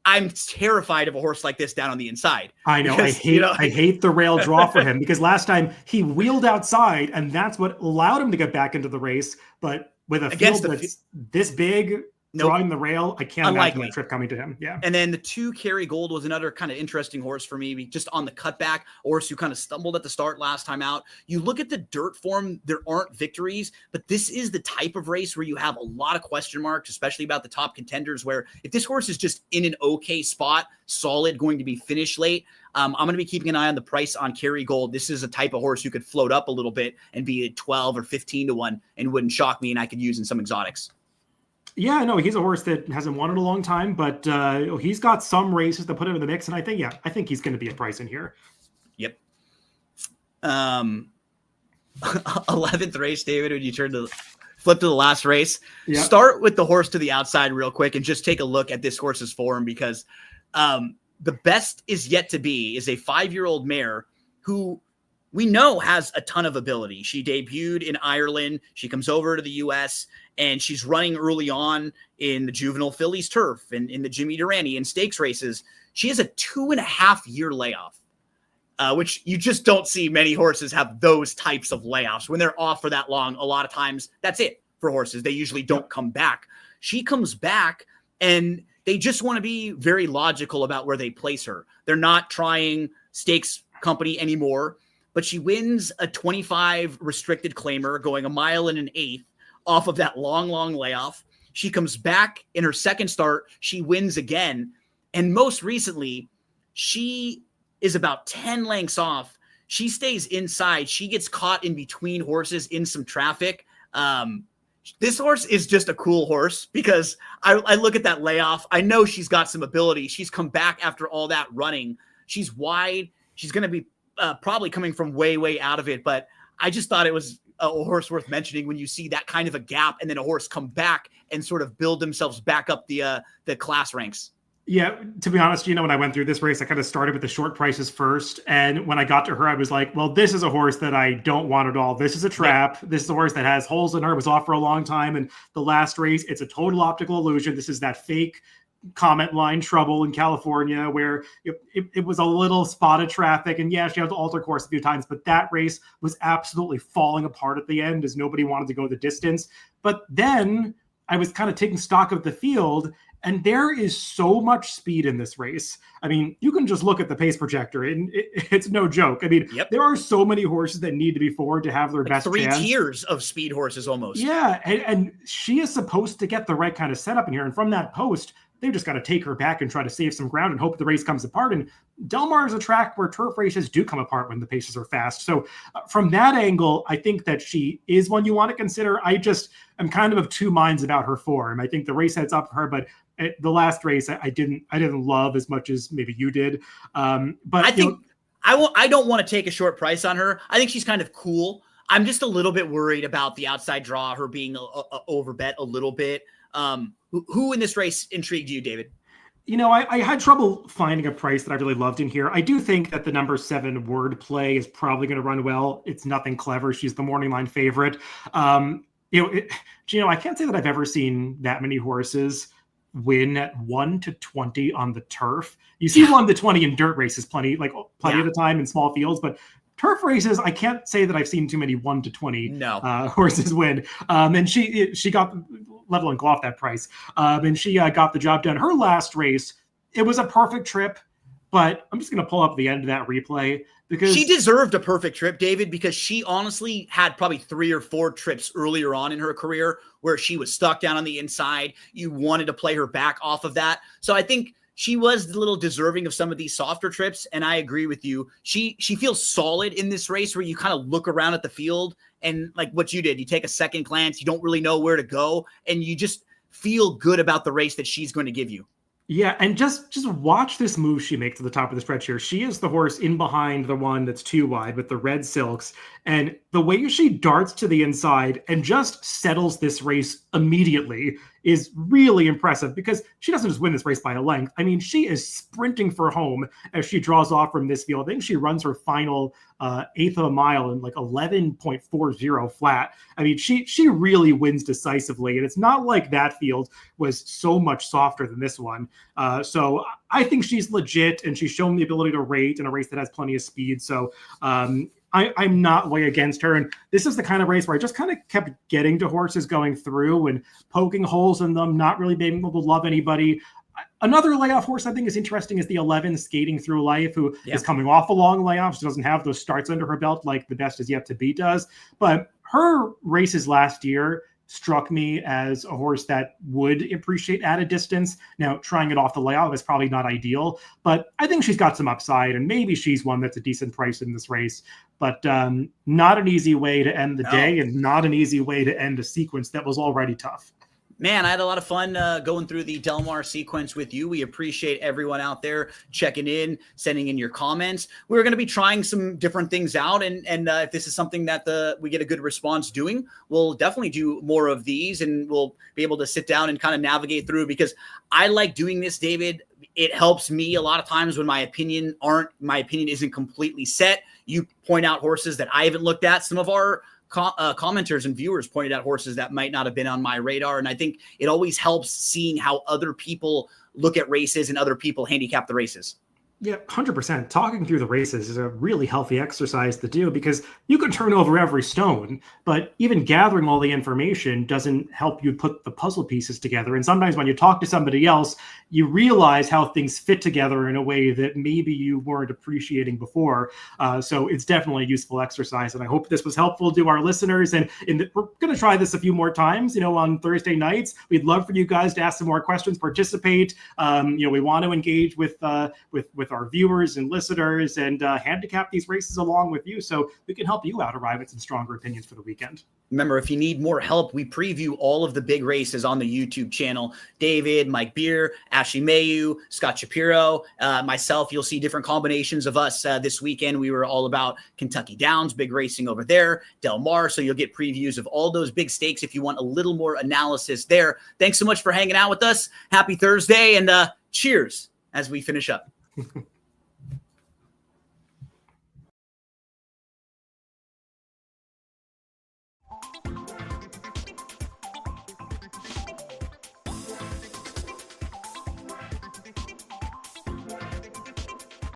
A: I'm terrified of a horse like this down on the inside.
B: I know. Because, I hate the rail draw for him because last time he wheeled outside, and that's what allowed him to get back into the race. But with a field that's this big, drawing the rail, I can't imagine that trip coming to him. Yeah.
A: And then the 2 Carry Gold was another kind of interesting horse for me, just on the cutback, a horse who kind of stumbled at the start last time out. You look at the dirt form, there aren't victories, but this is the type of race where you have a lot of question marks, especially about the top contenders, where if this horse is just in an okay spot, solid, going to be finished late, I'm going to be keeping an eye on the price on Carry Gold. This is a type of horse who could float up a little bit and be at 12 or 15-1 and wouldn't shock me, and I could use in some exotics.
B: Yeah, no, he's a horse that hasn't won in a long time, but he's got some races to put him in the mix, and I think he's going to be a price in here.
A: Yep. 11th race, David, when you flip to the last race, start with the horse to the outside real quick and just take a look at this horse's form, because the best is yet to be is a 5-year-old mare who we know has a ton of ability. She debuted in Ireland. She comes over to the U.S., and she's running early on in the Juvenile Fillies Turf and in the Jimmy Durante and stakes races. She has a 2.5-year layoff, which you just don't see many horses have those types of layoffs. When they're off for that long, a lot of times that's it for horses. They usually don't come back. She comes back, and they just want to be very logical about where they place her. They're not trying stakes company anymore, but she wins a 25 restricted claimer going 1 mile and an 1/8 off of that long layoff. She comes back in her second start. She wins again. And most recently, she is about 10 lengths off. She stays inside. She gets caught in between horses in some traffic. This horse is just a cool horse because I look at that layoff. I know she's got some ability. She's come back after all that running. She's wide. She's going to be probably coming from way out of it. But I just thought it was a horse worth mentioning when you see that kind of a gap and then a horse come back and sort of build themselves back up the class ranks.
B: Yeah, to be honest, when I went through this race, I kind of started with the short prices first. And when I got to her, I was like, well, this is a horse that I don't want at all. This is a trap. This is a horse that has holes in her, was off for a long time. And the last race, it's a total optical illusion. This is that fake comment line trouble in California where it was a little spot of traffic. And yeah, she had to alter course a few times, but that race was absolutely falling apart at the end as nobody wanted to go the distance. But then I was kind of taking stock of the field, and there is so much speed in this race. I mean, you can just look at the pace projector, and it's no joke. I mean, there are so many horses that need to be forward to have their best
A: 3
B: chance.
A: tiers of speed horses almost.
B: Yeah, and she is supposed to get the right kind of setup in here. And from that post, they've just got to take her back and try to save some ground and hope the race comes apart. And Del Mar is a track where turf races do come apart when the paces are fast. So from that angle, I think that she is one you want to consider. I'm kind of 2 minds about her form. I think the race heads up for her, but the last race I didn't love as much as maybe you did. But
A: I think I don't want to take a short price on her. I think she's kind of cool. I'm just a little bit worried about the outside draw, her being a overbet a little bit. Who in this race intrigued you, David?
B: I had trouble finding a price that I really loved in here. I do think that the number 7 Wordplay is probably going to run well. It's nothing clever. She's the morning line favorite. Gino, I can't say that I've ever seen that many horses win at 1-20 on the turf. You see 1-20 in dirt races plenty of the time in small fields, but turf races, I can't say that I've seen too many 1-20 horses win. And she got level and go off that price. And she got the job done. Her last race, it was a perfect trip, but I'm just going to pull up the end of that replay because
A: she deserved a perfect trip, David, because she honestly had probably 3 or 4 trips earlier on in her career where she was stuck down on the inside. You wanted to play her back off of that. So I think she was a little deserving of some of these softer trips. And I agree with you. She feels solid in this race where you kind of look around at the field and like what you did, you take a second glance, you don't really know where to go, and you just feel good about the race that she's going to give you.
B: Yeah, and just watch this move she makes to the top of the stretch here. She is the horse in behind the one that's too wide with the red silks. And the way she darts to the inside and just settles this race immediately is really impressive because she doesn't just win this race by a length. I mean, she is sprinting for home as she draws off from this field. I think she runs her final eighth of a mile in like 11.40 flat. I mean, she really wins decisively. And it's not like that field was so much softer than this one. So I think she's legit, and she's shown the ability to rate in a race that has plenty of speed. So I'm not way against her. And this is the kind of race where I just kind of kept getting to horses going through and poking holes in them, not really being able to love anybody. Another layoff horse I think is interesting is the 11 Skating Through Life, who is coming off a long layoff. She doesn't have those starts under her belt like the Best Is Yet to Be does. But her races last year struck me as a horse that would appreciate at a distance. Now, trying it off the layoff is probably not ideal, but I think she's got some upside, and maybe she's one that's a decent price in this race. But not an easy way to end the day, and not an easy way to end a sequence that was already tough.
A: Man, I had a lot of fun going through the Del Mar sequence with you. We appreciate everyone out there checking in, sending in your comments. We're going to be trying some different things out, and if this is something that we get a good response doing, we'll definitely do more of these, and we'll be able to sit down and kind of navigate through, because I like doing this, David. It helps me a lot of times when my opinion isn't completely set. You point out horses that I haven't looked at. Some of our commenters and viewers pointed out horses that might not have been on my radar. And I think it always helps seeing how other people look at races and other people handicap the races.
B: Yeah, 100%. Talking through the races is a really healthy exercise to do because you can turn over every stone, but even gathering all the information doesn't help you put the puzzle pieces together. And sometimes when you talk to somebody else, you realize how things fit together in a way that maybe you weren't appreciating before. So it's definitely a useful exercise. And I hope this was helpful to our listeners. And we're going to try this a few more times, on Thursday nights. We'd love for you guys to ask some more questions, participate. We want to engage with our viewers and listeners and handicap these races along with you so we can help you out arrive at some stronger opinions for the weekend.
A: Remember, if you need more help, we preview all of the big races on the YouTube channel. David, Mike Beer, Ashley Mayu, Scott Shapiro, myself. You'll see different combinations of us this weekend. We were all about Kentucky Downs, big racing over there, Del Mar. So you'll get previews of all those big stakes if you want a little more analysis there. Thanks so much for hanging out with us. Happy Thursday, and cheers as we finish up.